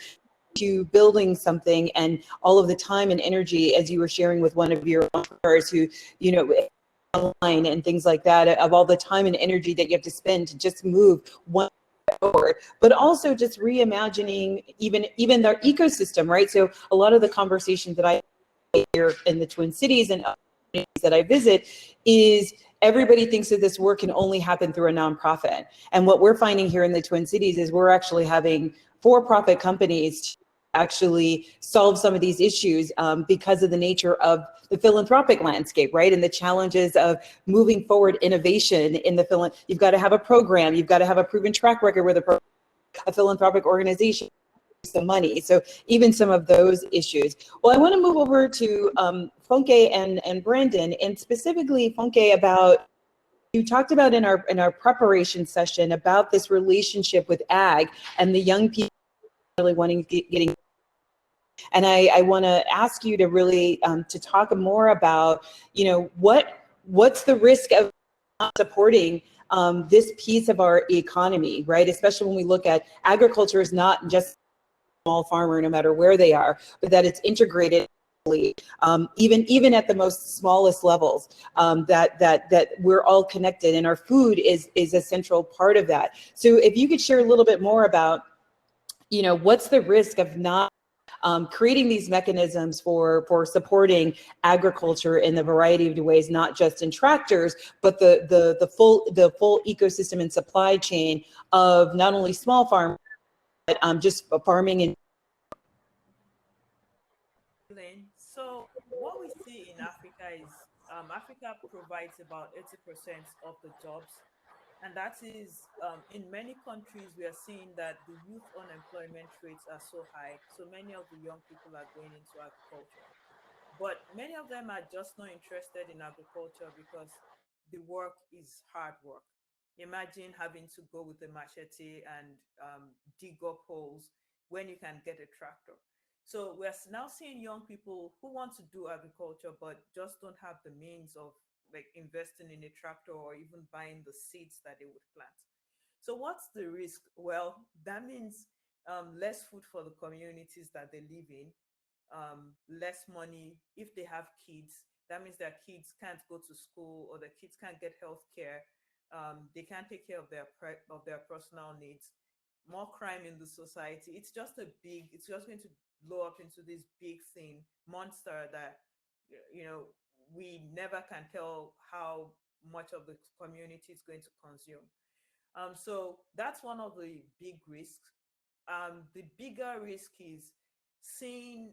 to building something, and all of the time and energy, as you were sharing with one of your entrepreneurs who, online and things like that, of all the time and energy that you have to spend to just move one forward, but also just reimagining even their ecosystem, right? So a lot of the conversations that I hear in the Twin Cities and that I visit is, everybody thinks that this work can only happen through a nonprofit. And what we're finding here in the Twin Cities is we're actually having for-profit companies actually solve some of these issues because of the nature of the philanthropic landscape, right? And the challenges of moving forward innovation in the you've got to have a program, you've got to have a proven track record with a philanthropic organization, some money. So even some of those issues. Well, I want to move over to Funke and Brendon, and specifically Funke, about, you talked about in our preparation session about this relationship with ag and the young people really wanting getting. And I want to ask you to really to talk more about, what's the risk of not supporting this piece of our economy, right? Especially when we look at agriculture is not just a small farmer, no matter where they are, but that it's integrated. Even at the most smallest levels, that we're all connected, and our food is a central part of that. So if you could share a little bit more about, what's the risk of not creating these mechanisms for supporting agriculture in the variety of ways, not just in tractors, but the full ecosystem and supply chain of not only small farmers, but just farming and. So what we see in Africa is Africa provides about 80% of the jobs. And that is, in many countries, we are seeing that the youth unemployment rates are so high. So many of the young people are going into agriculture. But many of them are just not interested in agriculture because the work is hard work. Imagine having to go with a machete and dig up holes when you can get a tractor. So we're now seeing young people who want to do agriculture, but just don't have the means of like investing in a tractor or even buying the seeds that they would plant. So what's the risk? Well, that means less food for the communities that they live in, less money if they have kids. That means their kids can't go to school or their kids can't get health care. They can't take care of their personal needs. More crime in the society. It's just going to blow up into this big thing, monster that, we never can tell how much of the community is going to consume. So that's one of the big risks. The bigger risk is seen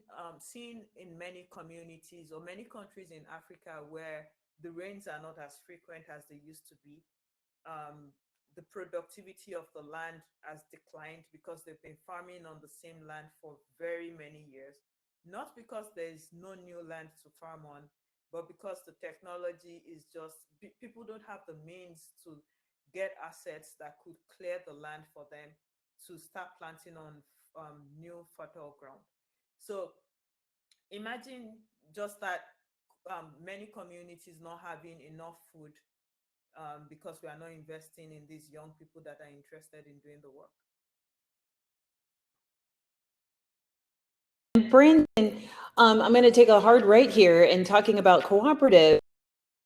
in many communities or many countries in Africa where the rains are not as frequent as they used to be. The productivity of the land has declined because they've been farming on the same land for very many years. Not because there's no new land to farm on, but because the technology is people don't have the means to get assets that could clear the land for them to start planting on new fertile ground. So imagine just that many communities not having enough food because we are not investing in these young people that are interested in doing the work. Brandon, I'm going to take a hard right here in talking about cooperative.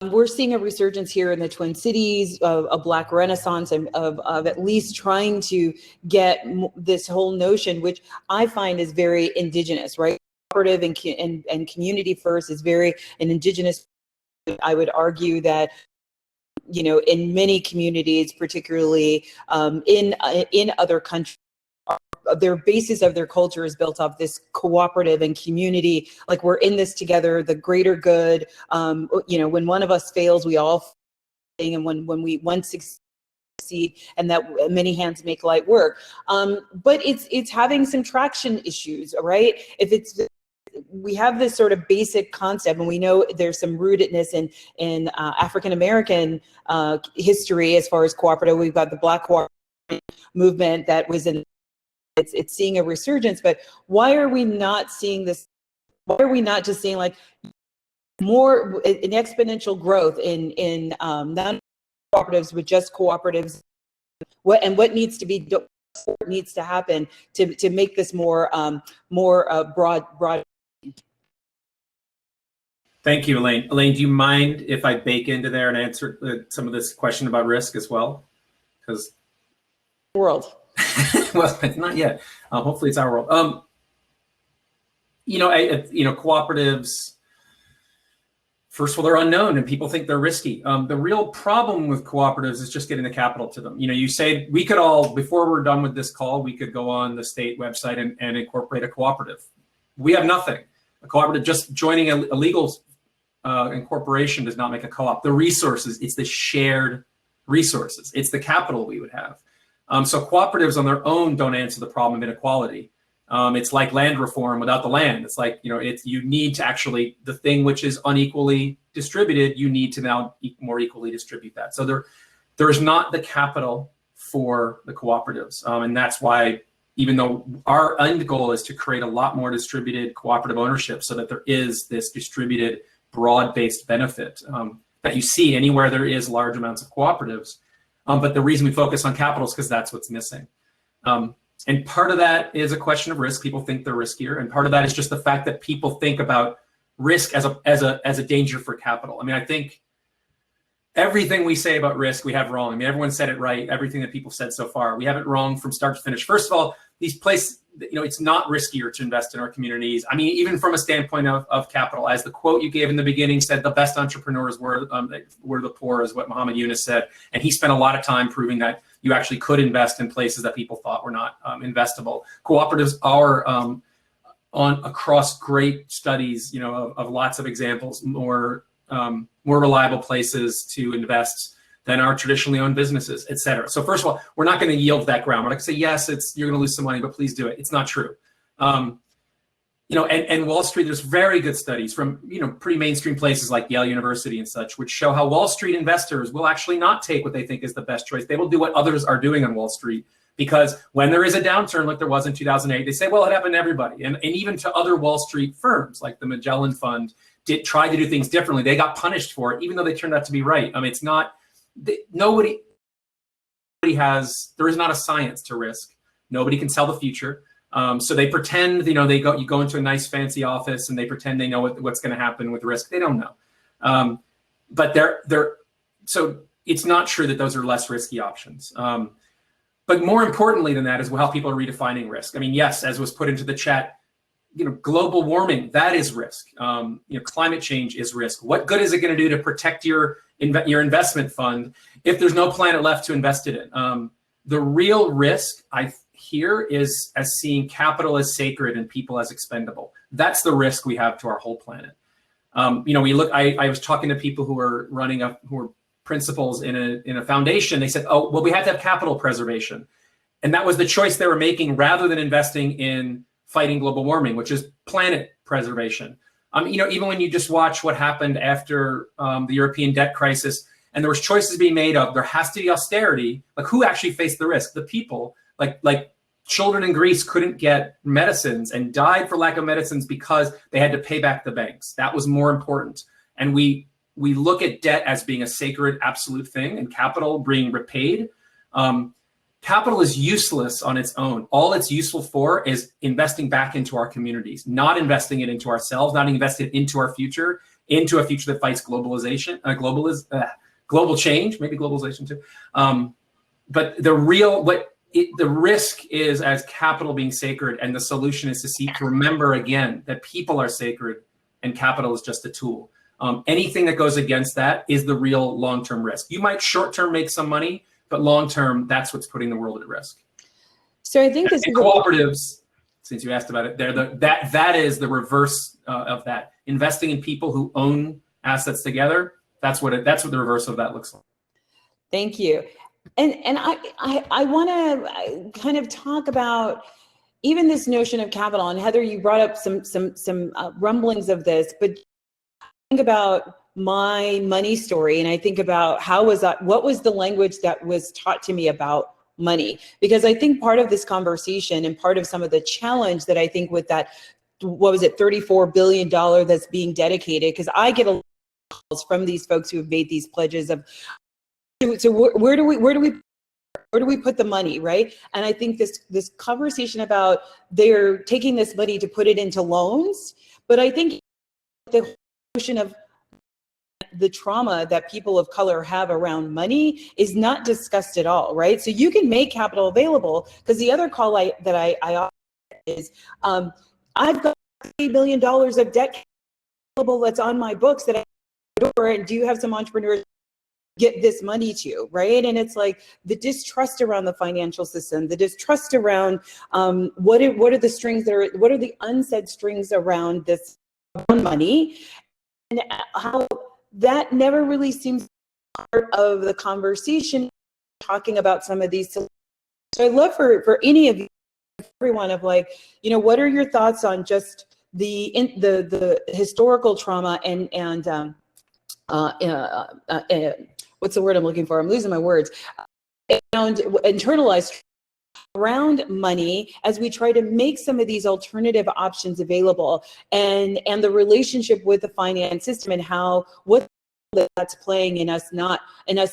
We're seeing a resurgence here in the Twin Cities of a Black Renaissance and of at least trying to get this whole notion, which I find is very indigenous, right? Cooperative and community first is very an indigenous. I would argue that, in many communities, particularly in other countries, their basis of their culture is built off this cooperative and community, like we're in this together, the greater good. When one of us fails, we all fail, and when we once succeed, and that many hands make light work. But it's having some traction issues, right? We have this sort of basic concept, and we know there's some rootedness in African American history as far as cooperative. We've got the Black cooperative movement that was in. It's seeing a resurgence, but why are we not seeing this? Why are we not just seeing like more an exponential growth in not cooperatives, but just cooperatives? What needs to be needs to happen to make this more broad? Thank you, Elaine. Elaine, do you mind if I bake into there and answer some of this question about risk as well? Because world. Well, not yet. Hopefully, it's our world. Cooperatives. First of all, they're unknown, and people think they're risky. The real problem with cooperatives is just getting the capital to them. You say we could all, before we're done with this call, we could go on the state website and incorporate a cooperative. We have nothing. A cooperative, just joining a legal incorporation does not make a co-op. The resources, it's the shared resources. It's the capital we would have. So cooperatives on their own don't answer the problem of inequality. It's like land reform without the land. It's like, you need to actually, the thing which is unequally distributed, you need to now more equally distribute that. So there's not the capital for the cooperatives. And that's why, even though our end goal is to create a lot more distributed cooperative ownership so that there is this distributed broad-based benefit that you see anywhere there is large amounts of cooperatives. But the reason we focus on capital is because that's what's missing. And part of that is a question of risk. People think they're riskier. And part of that is just the fact that people think about risk as a danger for capital. I think everything we say about risk, we have wrong. Everyone said it right. Everything that people said so far, we have it wrong from start to finish. First of all, these places, it's not riskier to invest in our communities. Even from a standpoint of capital, as the quote you gave in the beginning said, the best entrepreneurs were the poor, is what Muhammad Yunus said. And he spent a lot of time proving that you actually could invest in places that people thought were not investable. Cooperatives are across great studies, of lots of examples, more reliable places to invest than are traditionally owned businesses, et cetera. So first of all, we're not going to yield that ground. We're not going to say, yes, you're going to lose some money, but please do it. It's not true. And Wall Street, there's very good studies from, pretty mainstream places like Yale University and such, which show how Wall Street investors will actually not take what they think is the best choice. They will do what others are doing on Wall Street Because when there is a downturn like there was in 2008, they say, well, it happened to everybody. And even to other Wall Street firms like the Magellan Fund tried to do things differently. They got punished for it, even though they turned out to be right. I mean, it's not, nobody has, there is not a science to risk. Nobody can tell the future. So they pretend, you know, you go into a nice fancy office and they pretend they know what's going to happen with risk. They don't know. But so it's not true that those are less risky options. But more importantly than that is how people are redefining risk. I mean, yes, as was put into the chat, you know, global warming, that is risk. You know, climate change is risk. What good is it going to do to protect your investment fund if there's no planet left to invest it in? The real risk I hear is as seeing capital as sacred and people as expendable. That's the risk we have to our whole planet. You know, I was talking to people who are who are principals in a foundation. They said, oh, well, we have to have capital preservation. And that was the choice they were making rather than investing in fighting global warming, which is planet preservation. You know, even when you just watch what happened after the European debt crisis, and there was choices being made of, there has to be austerity, like who actually faced the risk? The people, like children in Greece couldn't get medicines and died for lack of medicines because they had to pay back the banks. That was more important. And we look at debt as being a sacred, absolute thing, and capital being repaid. Capital is useless on its own. All it's useful for is investing back into our communities, not investing it into ourselves, not investing it into our future, into a future that fights globalization, global change, maybe globalization too. But the risk is as capital being sacred, and the solution is to seek to remember again that people are sacred and capital is just a tool. Anything that goes against that is the real long-term risk. You might short-term make some money, but long-term, that's what's putting the world at risk. So I think this is cooperatives, since you asked about it, that is the reverse of that. Investing in people who own assets together, that's what the reverse of that looks like. Thank you. And I want to kind of talk about even this notion of capital. And Heather, you brought up some rumblings of this, but think about my money story, and I think about what was the language that was taught to me about money? Because I think part of this conversation and part of some of the challenge that I think with that, what was it, $34 billion that's being dedicated, because I get a lot of calls from these folks who have made these pledges of, so where do we put the money, right? And I think this conversation about they're taking this money to put it into loans, but I think the notion of the trauma that people of color have around money is not discussed at all, right? So you can make capital available, because the other call that I offer is, I've got $3 million of debt available that's on my books that I door, and do you have some entrepreneurs get this money to, right? And it's like the distrust around the financial system, the distrust around what are the strings what are the unsaid strings around this money, and how that never really seems part of the conversation, talking about some of these. So I'd love for any of you, everyone, of like, you know, what are your thoughts on just the historical trauma and what's the word I'm looking for? I'm losing my words. And internalized around money as we try to make some of these alternative options available, and the relationship with the finance system, and what that's playing in us,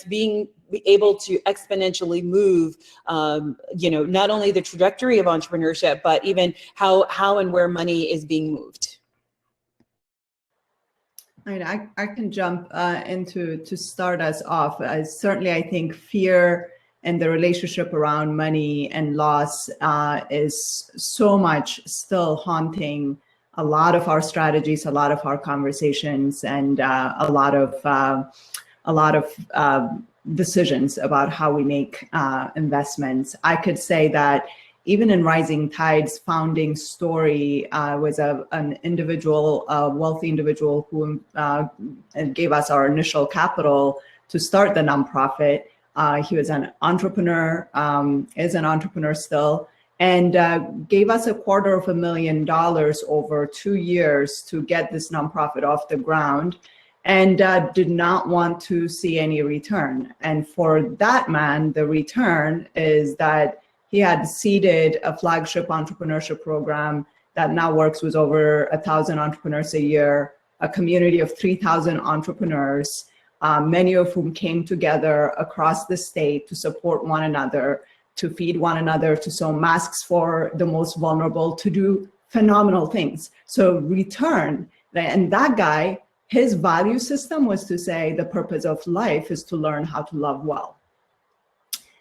being able to exponentially move, you know, not only the trajectory of entrepreneurship, but even how and where money is being moved. I mean, I can jump to start us off. Certainly, I think fear and the relationship around money and loss is so much still haunting a lot of our strategies, a lot of our conversations, and a lot of decisions about how we make investments. I could say that even in Rising Tide's founding story was an individual, a wealthy individual who gave us our initial capital to start the nonprofit. He was an entrepreneur, is an entrepreneur still, and gave us $250,000 over 2 years to get this nonprofit off the ground, and did not want to see any return. And for that man, the return is that he had seeded a flagship entrepreneurship program that now works with over 1,000 entrepreneurs a year, a community of 3,000 entrepreneurs, many of whom came together across the state to support one another, to feed one another, to sew masks for the most vulnerable, to do phenomenal things. So return, and that guy, his value system was to say the purpose of life is to learn how to love well.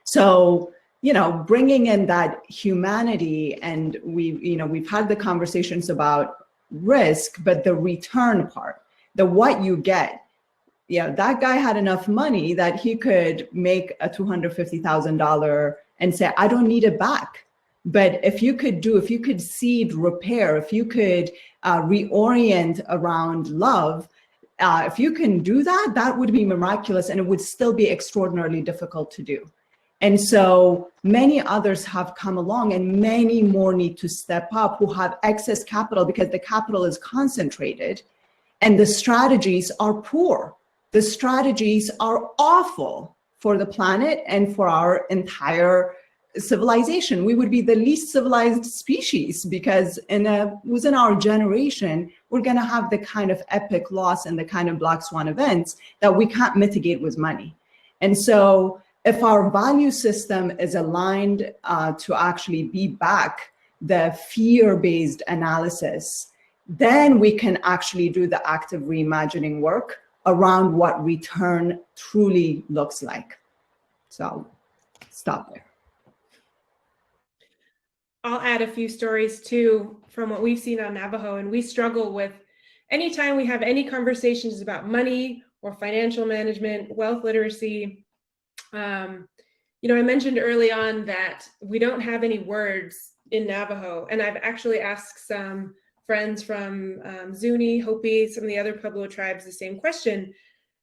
So, bringing in that humanity, and we've had the conversations about risk, but the return part, the what you get, that guy had enough money that he could make a $250,000 and say, I don't need it back. But if you could seed repair, if you could reorient around love, if you can do that, that would be miraculous, and it would still be extraordinarily difficult to do. And so many others have come along, and many more need to step up who have excess capital, because the capital is concentrated and the strategies are poor. The strategies are awful for the planet and for our entire civilization. We would be the least civilized species, because within our generation, we're going to have the kind of epic loss and the kind of black swan events that we can't mitigate with money. And so if our value system is aligned to actually be back the fear-based analysis, then we can actually do the active reimagining work around what return truly looks like. So stop there. I'll add a few stories too from what we've seen on Navajo, and we struggle with anytime we have any conversations about money or financial management, wealth literacy. I mentioned early on that we don't have any words in Navajo, and I've actually asked some friends from Zuni, Hopi, some of the other Pueblo tribes the same question.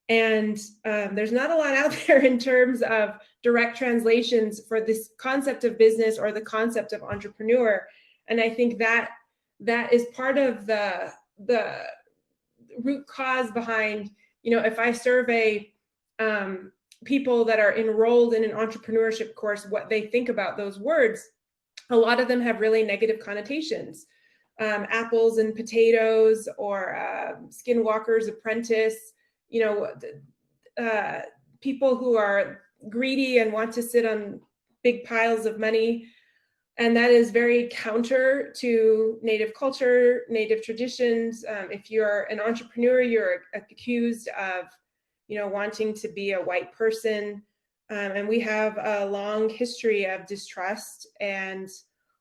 And there's not a lot out there in terms of direct translations for this concept of business or the concept of entrepreneur. And I think that is part of the root cause behind, if I survey people that are enrolled in an entrepreneurship course, what they think about those words, a lot of them have really negative connotations. Apples and potatoes, or skinwalker's apprentice, people who are greedy and want to sit on big piles of money. And that is very counter to Native culture, Native traditions. If you're an entrepreneur, you're accused of, wanting to be a white person. And we have a long history of distrust and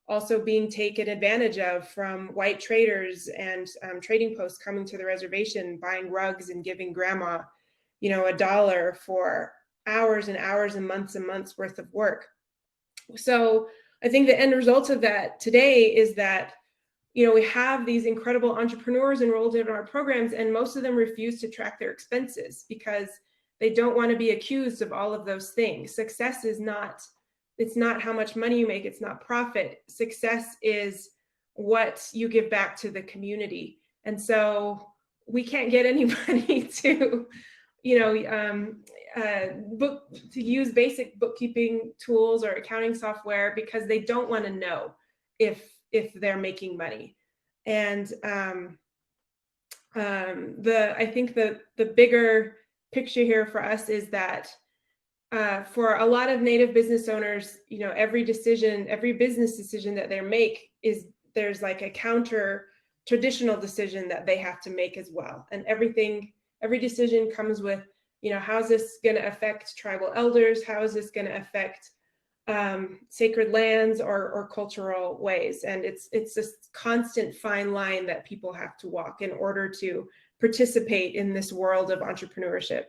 also being taken advantage of from white traders and trading posts coming to the reservation, buying rugs and giving grandma, $1 for hours and hours and months worth of work. So I think the end result of that today is that, we have these incredible entrepreneurs enrolled in our programs, and most of them refuse to track their expenses because they don't want to be accused of all of those things. Success is not, it's not how much money you make. It's not profit. Success is what you give back to the community. And so we can't get anybody to, to use basic bookkeeping tools or accounting software because they don't want to know if they're making money. And I think the bigger picture here for us is that for a lot of Native business owners, every business decision that they make there's like a counter traditional decision that they have to make as well. And every decision comes with, how's this going to affect tribal elders? How is this going to affect sacred lands or cultural ways? And it's this constant fine line that people have to walk in order to participate in this world of entrepreneurship.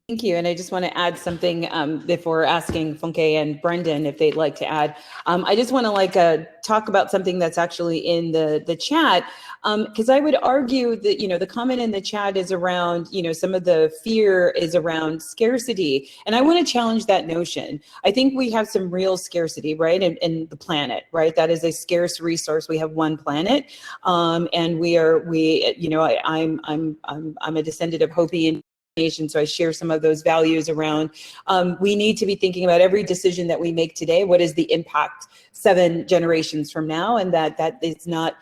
Thank you. And I just want to add something before asking Funke and Brendon if they'd like to add. I just want to talk about something that's actually in the chat, because I would argue that, the comment in the chat is around, some of the fear is around scarcity. And I want to challenge that notion. I think we have some real scarcity, right? In the planet, right? That is a scarce resource. We have one planet. And I'm a descendant of Hopi and So I share some of those values around, we need to be thinking about every decision that we make today. What is the impact 7 generations from now? And that is not,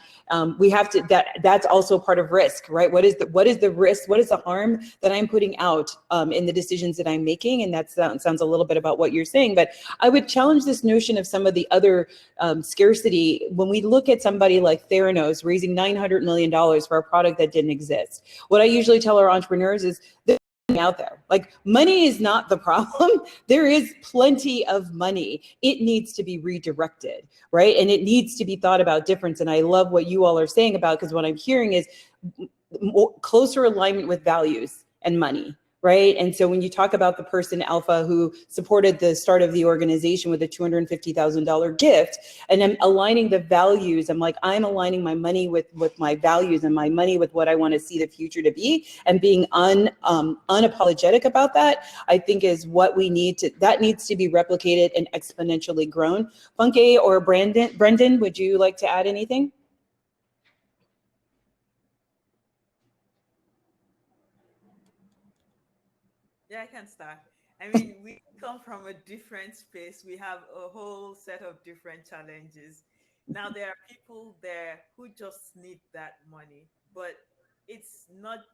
we have to, that's also part of risk, right? What is the risk? What is the harm that I'm putting out in the decisions that I'm making? And that sounds a little bit about what you're saying, but I would challenge this notion of some of the other scarcity. When we look at somebody like Theranos raising $900 million for a product that didn't exist, what I usually tell our entrepreneurs is, out there. Like, money is not the problem. There is plenty of money. It needs to be redirected, right? And it needs to be thought about different. And I love what you all are saying about, because what I'm hearing is closer alignment with values and money, right? And so when you talk about the person, Alpha, who supported the start of the organization with a $250,000 gift, and I'm aligning the values, I'm like, I'm aligning my money with my values and my money with what I want to see the future to be, and being unapologetic about that, I think is what we need to, that needs to be replicated and exponentially grown. Funke or Brendon, would you like to add anything? Yeah, I can start. I mean, we come from a different space. We have a whole set of different challenges. Now, there are people there who just need that money, but it's not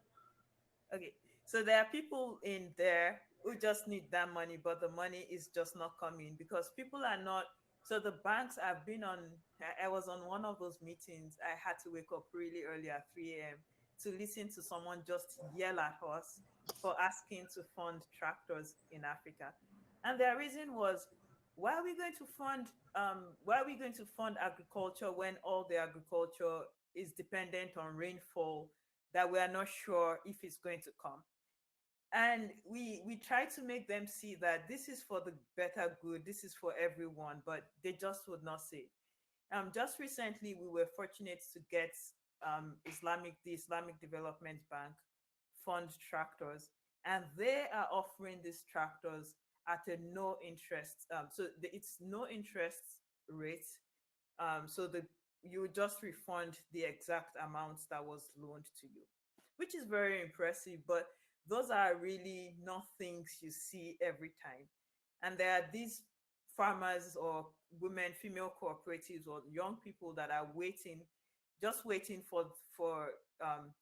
okay. So there are people in there who just need that money, but the money is just not coming because people are not. So the banks, I've been on, I was on one of those meetings. I had to wake up really early at 3 a.m. to listen to someone just yell at us for asking to fund tractors in Africa. And their reason was, why are we going to fund agriculture when all the agriculture is dependent on rainfall that we are not sure if it's going to come? And we try to make them see that this is for the better good, this is for everyone, but they just would not see. Just recently, we were fortunate to get the Islamic Development Bank fund tractors, and they are offering these tractors at a no interest. It's no interest rate. You just refund the exact amount that was loaned to you, which is very impressive. But those are really not things you see every time. And there are these farmers or women, female cooperatives, or young people that are just waiting for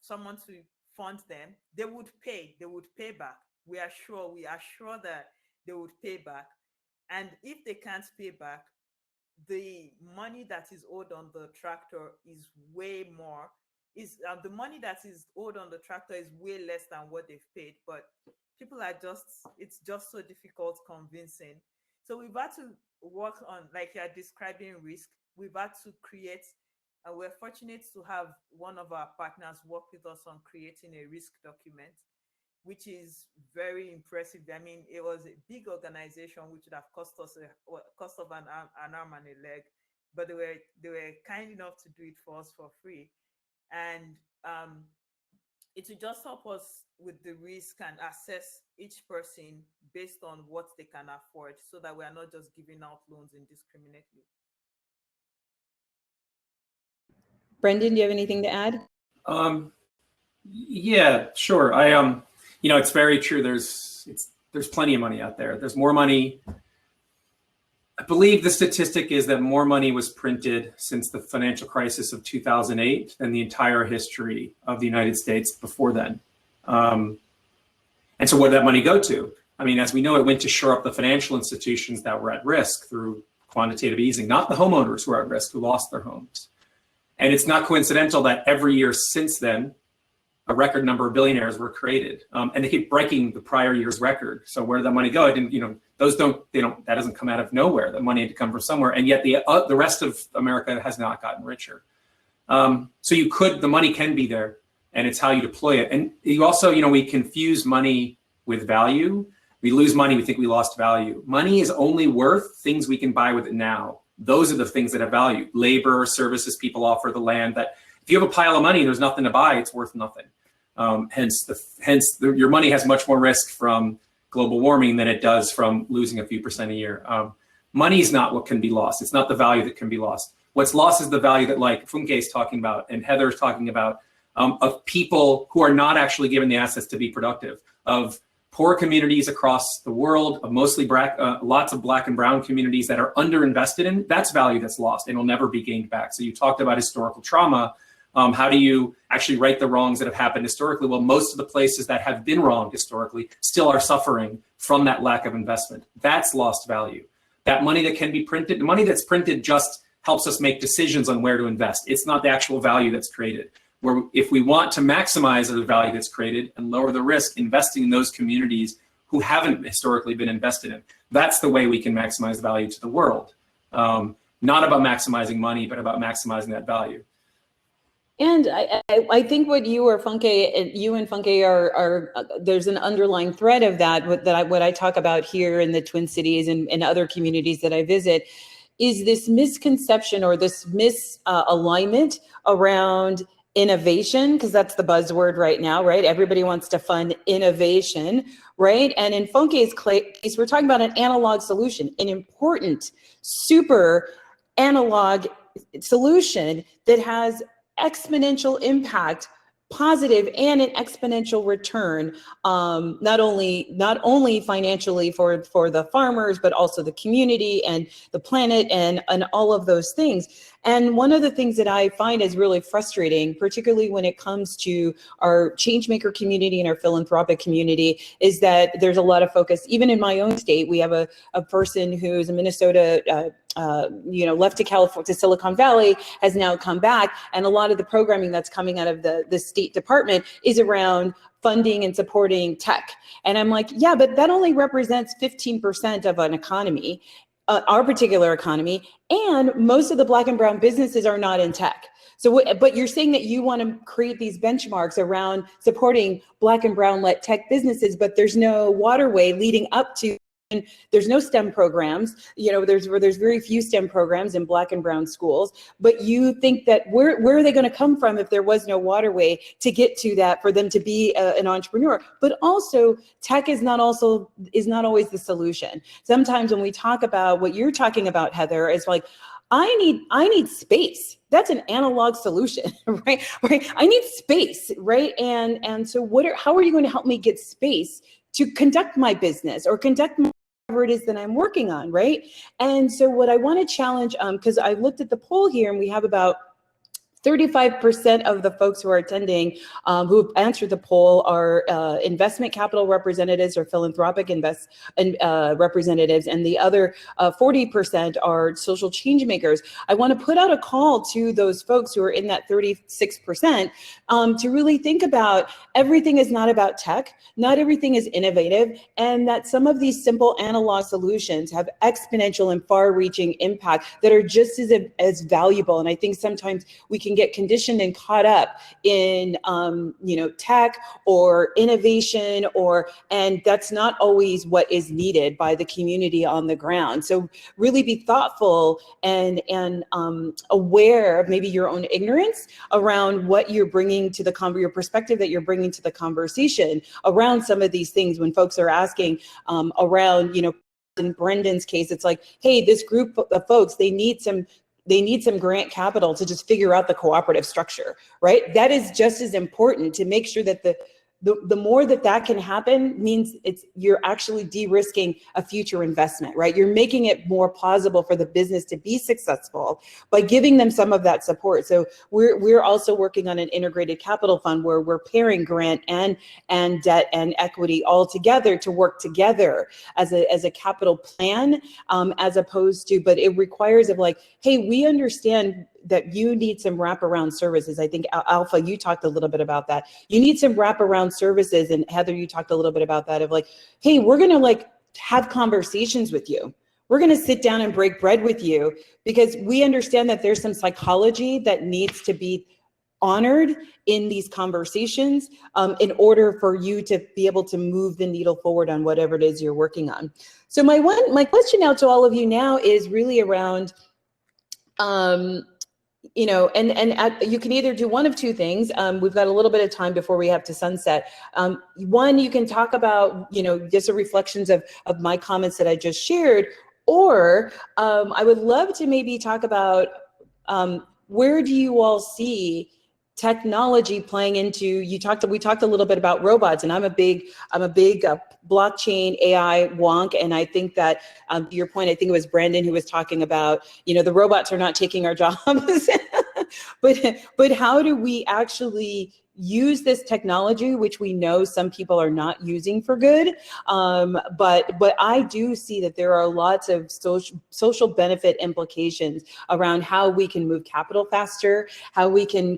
someone to fund them. They would pay back. We are sure that they would pay back. And if they can't pay back, the money that is owed on the tractor is way more. The money that is owed on the tractor is way less than what they've paid. But people are it's just so difficult convincing. So we've had to work on, like you're describing, risk. We've had to create, and we're fortunate to have one of our partners work with us on creating a risk document, which is very impressive. I mean, it was a big organization which would have cost us cost of an arm and a leg, but they were kind enough to do it for us for free. And it will just help us with the risk and assess each person based on what they can afford, so that we are not just giving out loans indiscriminately. Brendon, do you have anything to add? Yeah, sure. It's very true. There's plenty of money out there. There's more money. I believe the statistic is that more money was printed since the financial crisis of 2008 than the entire history of the United States before then. And so what did that money go to? I mean, as we know, it went to shore up the financial institutions that were at risk through quantitative easing, not the homeowners who are at risk, who lost their homes. And it's not coincidental that every year since then, a record number of billionaires were created, and they keep breaking the prior year's record. So where did that money go? It didn't, that doesn't come out of nowhere. The money had to come from somewhere, and yet the rest of America has not gotten richer. So the money can be there, and it's how you deploy it. And you also, we confuse money with value. We lose money, we think we lost value. Money is only worth things we can buy with it now. Those are the things that have value. Labor, services people offer, the land. That if you have a pile of money and there's nothing to buy, it's worth nothing. Hence, your money has much more risk from global warming than it does from losing a few percent a year. Money is not what can be lost. It's not the value that can be lost. What's lost is the value that, like Funke is talking about and Heather is talking about, of people who are not actually given the assets to be productive, of poor communities across the world, of mostly lots of Black and brown communities that are underinvested in. That's value that's lost and will never be gained back. So you talked about historical trauma. How do you actually right the wrongs that have happened historically? Well, most of the places that have been wronged historically still are suffering from that lack of investment. That's lost value. That money that can be printed, the money that's printed just helps us make decisions on where to invest. It's not the actual value that's created. Where if we want to maximize the value that's created and lower the risk, investing in those communities who haven't historically been invested in, that's the way we can maximize value to the world. Not about maximizing money, but about maximizing that value. And I think what you and Funke are there's an underlying thread of that. What I talk about here in the Twin Cities and other communities that I visit is this misconception or this misalignment around innovation, because that's the buzzword right now, right? Everybody wants to fund innovation, right? And in Funke's case, we're talking about an analog solution, an important, super analog solution that has exponential impact, positive and an exponential return, not only financially for the farmers, but also the community and the planet and all of those things. And one of the things that I find is really frustrating, particularly when it comes to our changemaker community and our philanthropic community, is that there's a lot of focus, even in my own state, we have a person who's in Minnesota, left to California, to Silicon Valley, has now come back. And a lot of the programming that's coming out of the State Department is around funding and supporting tech. And I'm like, yeah, but that only represents 15% of an economy, our particular economy. And most of the Black and brown businesses are not in tech. So, but you're saying that you want to create these benchmarks around supporting Black and brown-led tech businesses, but there's no waterway leading up to. And there's no STEM programs, there's very few STEM programs in Black and brown schools, but you think that where are they going to come from if there was no waterway to get to that for them to be an entrepreneur? But also tech is not always the solution. Sometimes when we talk about what you're talking about, Heather, is like, I need space. That's an analog solution, right? I need space, right? And so how are you going to help me get space to conduct my business or conduct whatever it is that I'm working on, right? And so what I want to challenge, because I looked at the poll here and we have about 35% of the folks who are attending, who have answered the poll, are investment capital representatives or philanthropic representatives, and the other 40% are social change makers. I want to put out a call to those folks who are in that 36% to really think about everything is not about tech, not everything is innovative, and that some of these simple analog solutions have exponential and far-reaching impact that are just as valuable. And I think sometimes we can get conditioned and caught up in tech or innovation, and that's not always what is needed by the community on the ground. So really be thoughtful and aware of maybe your own ignorance around what you're bringing to your perspective that you're bringing to the conversation around some of these things. When folks are asking around, in Brendon's case, it's like, hey, this group of folks, they need some grant capital to just figure out the cooperative structure, right? That is just as important to make sure that the more that can happen means you're actually de-risking a future investment, right? You're making it more plausible for the business to be successful by giving them some of that support. So we're also working on an integrated capital fund where we're pairing grant and debt and equity all together to work together as a capital plan, as opposed to, but it requires of like, hey, we understand that you need some wraparound services. I think Alpha, you talked a little bit about that. You need some wraparound services, and Heather, you talked a little bit about that of like, hey, we're gonna have conversations with you. We're gonna sit down and break bread with you because we understand that there's some psychology that needs to be honored in these conversations in order for you to be able to move the needle forward on whatever it is you're working on. So my question now to all of you now is really around, you can either do one of two things. We've got a little bit of time before we have to sunset. One, you can talk about, just the reflections of my comments that I just shared, or I would love to maybe talk about where do you all see technology playing into, we talked a little bit about robots, and I'm a big blockchain AI wonk. And I think that, to your point, I think it was Brendon who was talking about, the robots are not taking our jobs, but how do we actually use this technology, which we know some people are not using for good. But I do see that there are lots of social benefit implications around how we can move capital faster, how we can,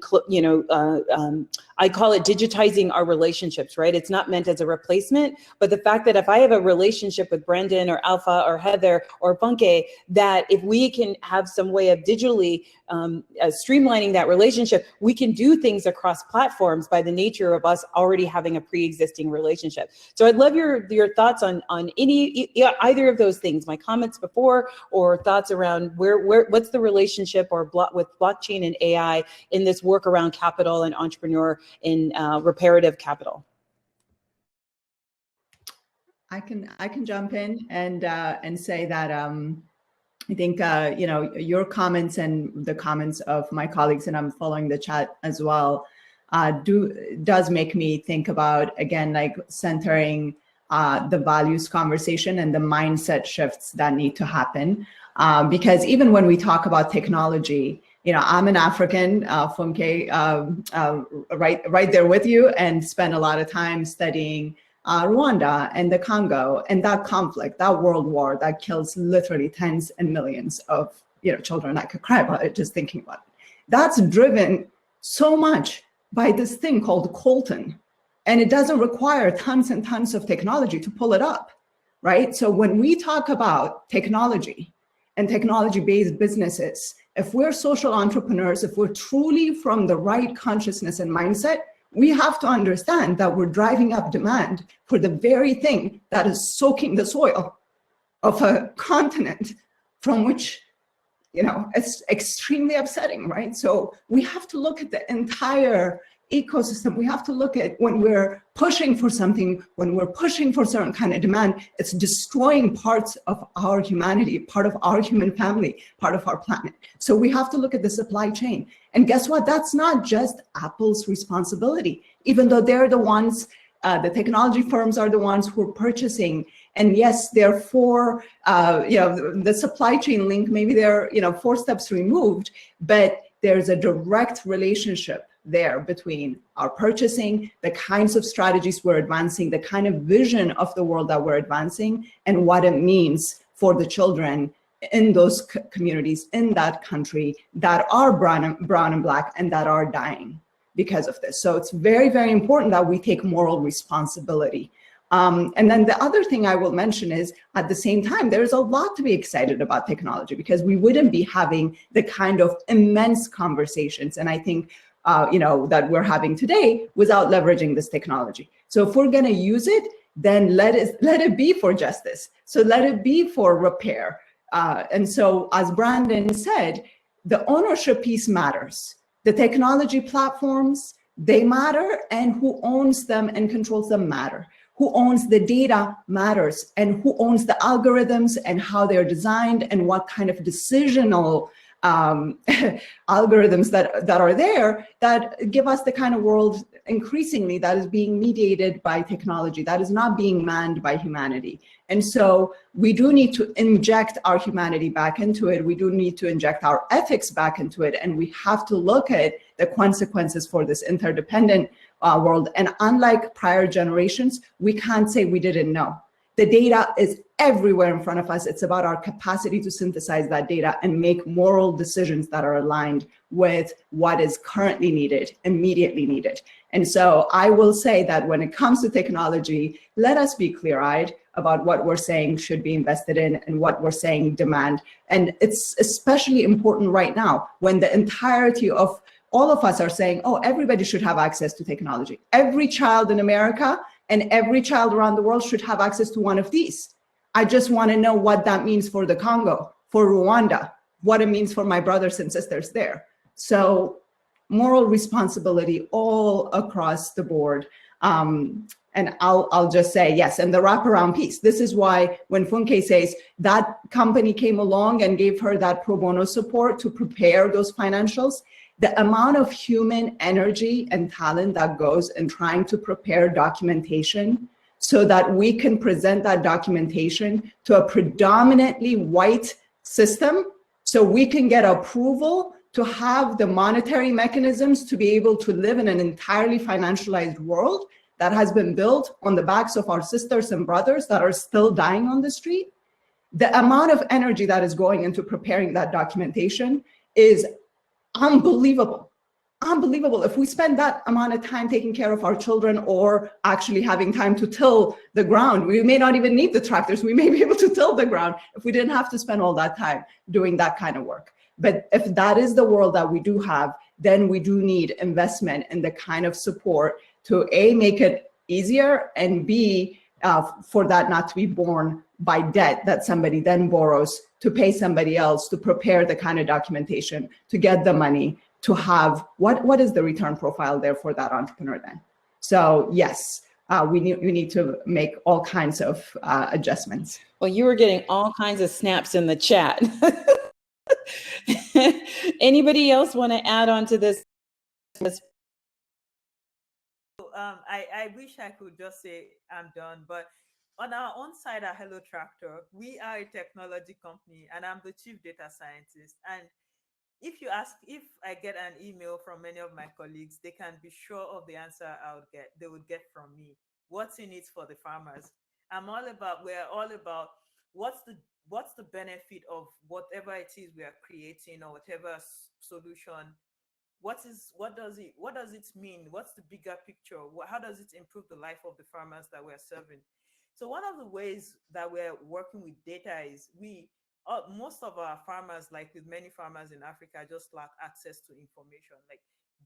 I call it digitizing our relationships, right? It's not meant as a replacement, but the fact that if I have a relationship with Brendon or Alpha or Heather or Funke, that if we can have some way of digitally streamlining that relationship, we can do things across platforms by the nature of us already having a pre-existing relationship. So I'd love your thoughts on either of those things, my comments before, or thoughts around what's the relationship with blockchain and AI in this work around capital and entrepreneur in reparative capital. I can jump in and say that I think your comments and the comments of my colleagues, and I'm following the chat as well, does make me think about, again, like centering the values conversation and the mindset shifts that need to happen. Because even when we talk about technology, I'm an African, Funke, right there with you, and spend a lot of time studying Rwanda and the Congo and that conflict, that world war that kills literally tens and millions of children. I could cry about it just thinking about it. That's driven so much by this thing called Colton, and it doesn't require tons and tons of technology to pull it up, right? So when we talk about technology and technology-based businesses, if we're social entrepreneurs, if we're truly from the right consciousness and mindset, we have to understand that we're driving up demand for the very thing that is soaking the soil of a continent from which, it's extremely upsetting, right? So we have to look at the entire ecosystem. We have to look at when we're pushing for something, when we're pushing for certain kind of demand, it's destroying parts of our humanity, part of our human family, part of our planet. So we have to look at the supply chain. And guess what? That's not just Apple's responsibility, even though they're the ones, the technology firms are the ones who are purchasing. And yes, therefore, the supply chain link, maybe they're, 4 steps removed, but there's a direct relationship there between our purchasing, the kinds of strategies we're advancing, the kind of vision of the world that we're advancing, and what it means for the children in those communities, in that country, that are brown and black and that are dying because of this. So it's very, very important that we take moral responsibility. And then the other thing I will mention is, at the same time, there's a lot to be excited about technology, because we wouldn't be having the kind of immense conversations, and I think that we're having today without leveraging this technology. So if we're going to use it, then let it be for justice. So let it be for repair. And so, as Brendon said, the ownership piece matters. The technology platforms, they matter, and who owns them and controls them matter. Who owns the data matters, and who owns the algorithms and how they're designed and what kind of decisional algorithms that are there that give us the kind of world increasingly that is being mediated by technology, that is not being manned by humanity. And so we do need to inject our humanity back into it. We do need to inject our ethics back into it. And we have to look at the consequences for this interdependent world. And unlike prior generations, we can't say we didn't know. The data is everywhere in front of us. It's about our capacity to synthesize that data and make moral decisions that are aligned with what is currently needed, immediately needed. And so I will say that when it comes to technology, let us be clear-eyed about what we're saying should be invested in and what we're saying demand. And it's especially important right now when the entirety of all of us are saying, oh, everybody should have access to technology. Every child in America and every child around the world should have access to one of these. I just want to know what that means for the Congo, for Rwanda, what it means for my brothers and sisters there. So moral responsibility all across the board. And I'll just say, yes, and the wraparound piece. This is why when Funke says that company came along and gave her that pro bono support to prepare those financials, the amount of human energy and talent that goes in trying to prepare documentation so that we can present that documentation to a predominantly white system so we can get approval to have the monetary mechanisms to be able to live in an entirely financialized world that has been built on the backs of our sisters and brothers that are still dying on the street. The amount of energy that is going into preparing that documentation is unbelievable. Unbelievable. If we spend that amount of time taking care of our children or actually having time to till the ground, we may not even need the tractors. We may be able to till the ground if we didn't have to spend all that time doing that kind of work. But if that is the world that we do have, then we do need investment in the kind of support to A, make it easier, and B, for that not to be borne by debt that somebody then borrows to pay somebody else to prepare the kind of documentation, to get the money, to have, what is the return profile there for that entrepreneur then? So yes, we need to make all kinds of adjustments. Well, you were getting all kinds of snaps in the chat. Anybody else want to add on to this? I wish I could just say I'm done, but on our own side at Hellotractor, we are a technology company and I'm the chief data scientist. And if I get an email from many of my colleagues, they can be sure of the answer they would get from me. What's in it for the farmers? We're all about what's the benefit of whatever it is we are creating or whatever solution. What does it mean? What's the bigger picture? How does it improve the life of the farmers that we're serving? So one of the ways that we're working with data is most of our farmers, like with many farmers in Africa, just lack access to information, like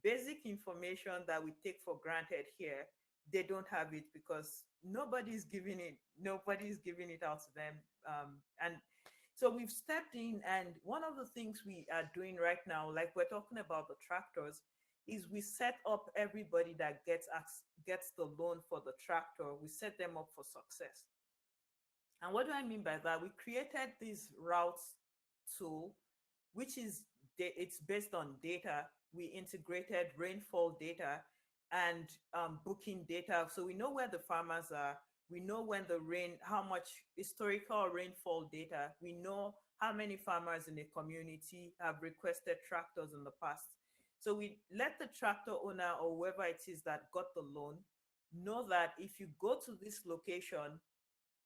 basic information that we take for granted here. They don't have it because nobody's giving it out to them. And so we've stepped in, and one of the things we are doing right now, like we're talking about the tractors, is we set up everybody that gets the loan for the tractor, we set them up for success. And what do I mean by that? We created this routes tool, which it's based on data. We integrated rainfall data and booking data. So we know where the farmers are. We know when how much historical rainfall data. We know how many farmers in a community have requested tractors in the past. So we let the tractor owner or whoever it is that got the loan know that if you go to this location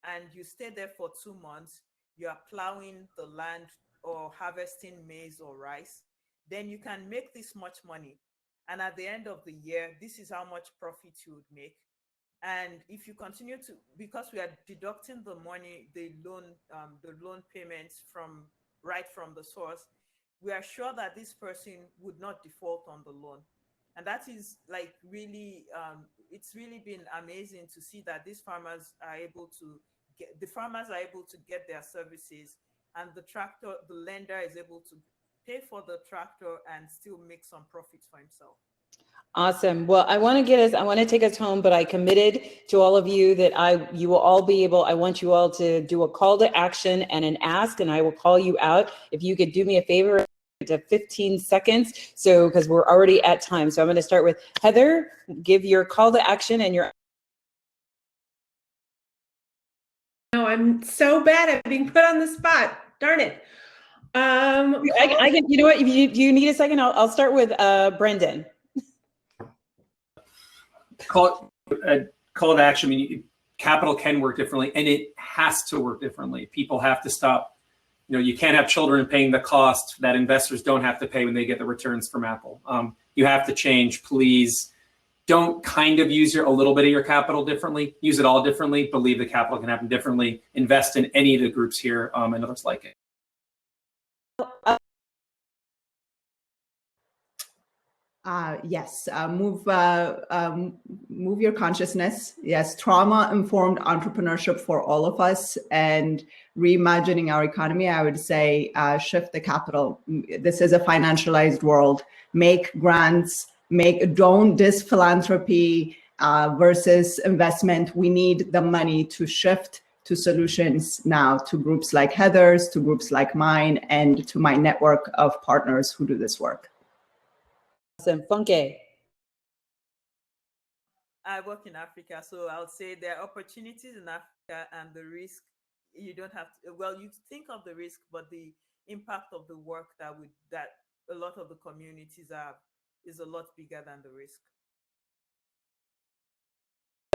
and you stay there for 2 months, you are plowing the land or harvesting maize or rice, then you can make this much money. And at the end of the year, this is how much profit you would make. And if you continue to, because we are deducting the money, the loan payments right from the source, we are sure that this person would not default on the loan. And that is like really, it's really been amazing to see that these farmers are able to get their services, and the lender is able to pay for the tractor and still make some profits for himself. Awesome. Well, I want to take us home, but I committed to all of you that you will all be able, I want you all to do a call to action and an ask, and I will call you out. If you could do me a favor, to 15 seconds. So, because we're already at time. So I'm going to start with Heather, give your call to action and your. No, I'm so bad at being put on the spot. Darn it. I can, you know what, if you need a second, I'll start with Brendon. Call to action. I mean, capital can work differently, and it has to work differently. People have to stop. You can't have children paying the cost that investors don't have to pay when they get the returns from Apple. You have to change. Please don't kind of use a little bit of your capital differently. Use it all differently. Believe the capital can happen differently. Invest in any of the groups here and others like it. Yes, move your consciousness. Yes, trauma-informed entrepreneurship for all of us, and reimagining our economy. I would say shift the capital. This is a financialized world. Make grants. Don't philanthropy versus investment. We need the money to shift to solutions now, to groups like Heather's, to groups like mine, and to my network of partners who do this work. Awesome. Funke. I work in Africa, so I would say there are opportunities in Africa and the risk. You don't have to, well, you think of the risk, but the impact of the work that a lot of the communities have is a lot bigger than the risk.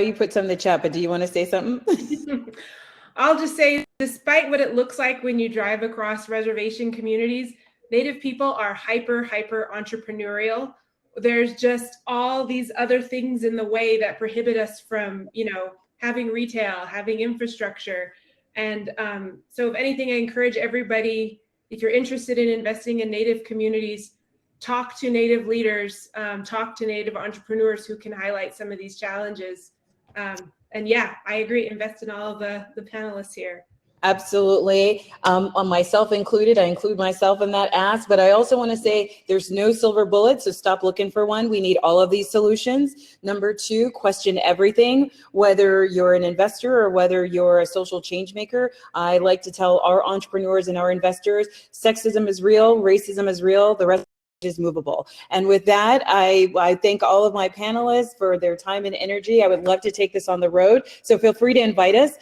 You put some in the chat, but do you want to say something? I'll just say, despite what it looks like when you drive across reservation communities, Native people are hyper entrepreneurial. There's just all these other things in the way that prohibit us from, having retail, having infrastructure. And so if anything, I encourage everybody, if you're interested in investing in Native communities, talk to Native leaders, talk to Native entrepreneurs who can highlight some of these challenges. And yeah, I agree, invest in all of the panelists here. Absolutely. On myself included, I include myself in that ask, but I also want to say there's no silver bullet, so stop looking for one. We need all of these solutions. Number two, question everything, whether you're an investor or whether you're a social change maker. I like to tell our entrepreneurs and our investors, sexism is real, racism is real, the rest is movable. And with that, I thank all of my panelists for their time and energy. I would love to take this on the road, so feel free to invite us.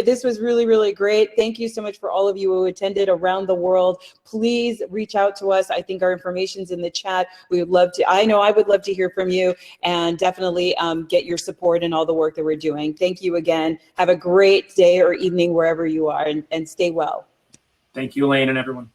This was really, really great. Thank you so much for all of you who attended around the world. Please reach out to us. I think our information's in the chat. We would love to, I know I would love to hear from you, and definitely get your support in all the work that we're doing. Thank you again. Have a great day or evening wherever you are, and stay well. Thank you, Elaine, and everyone.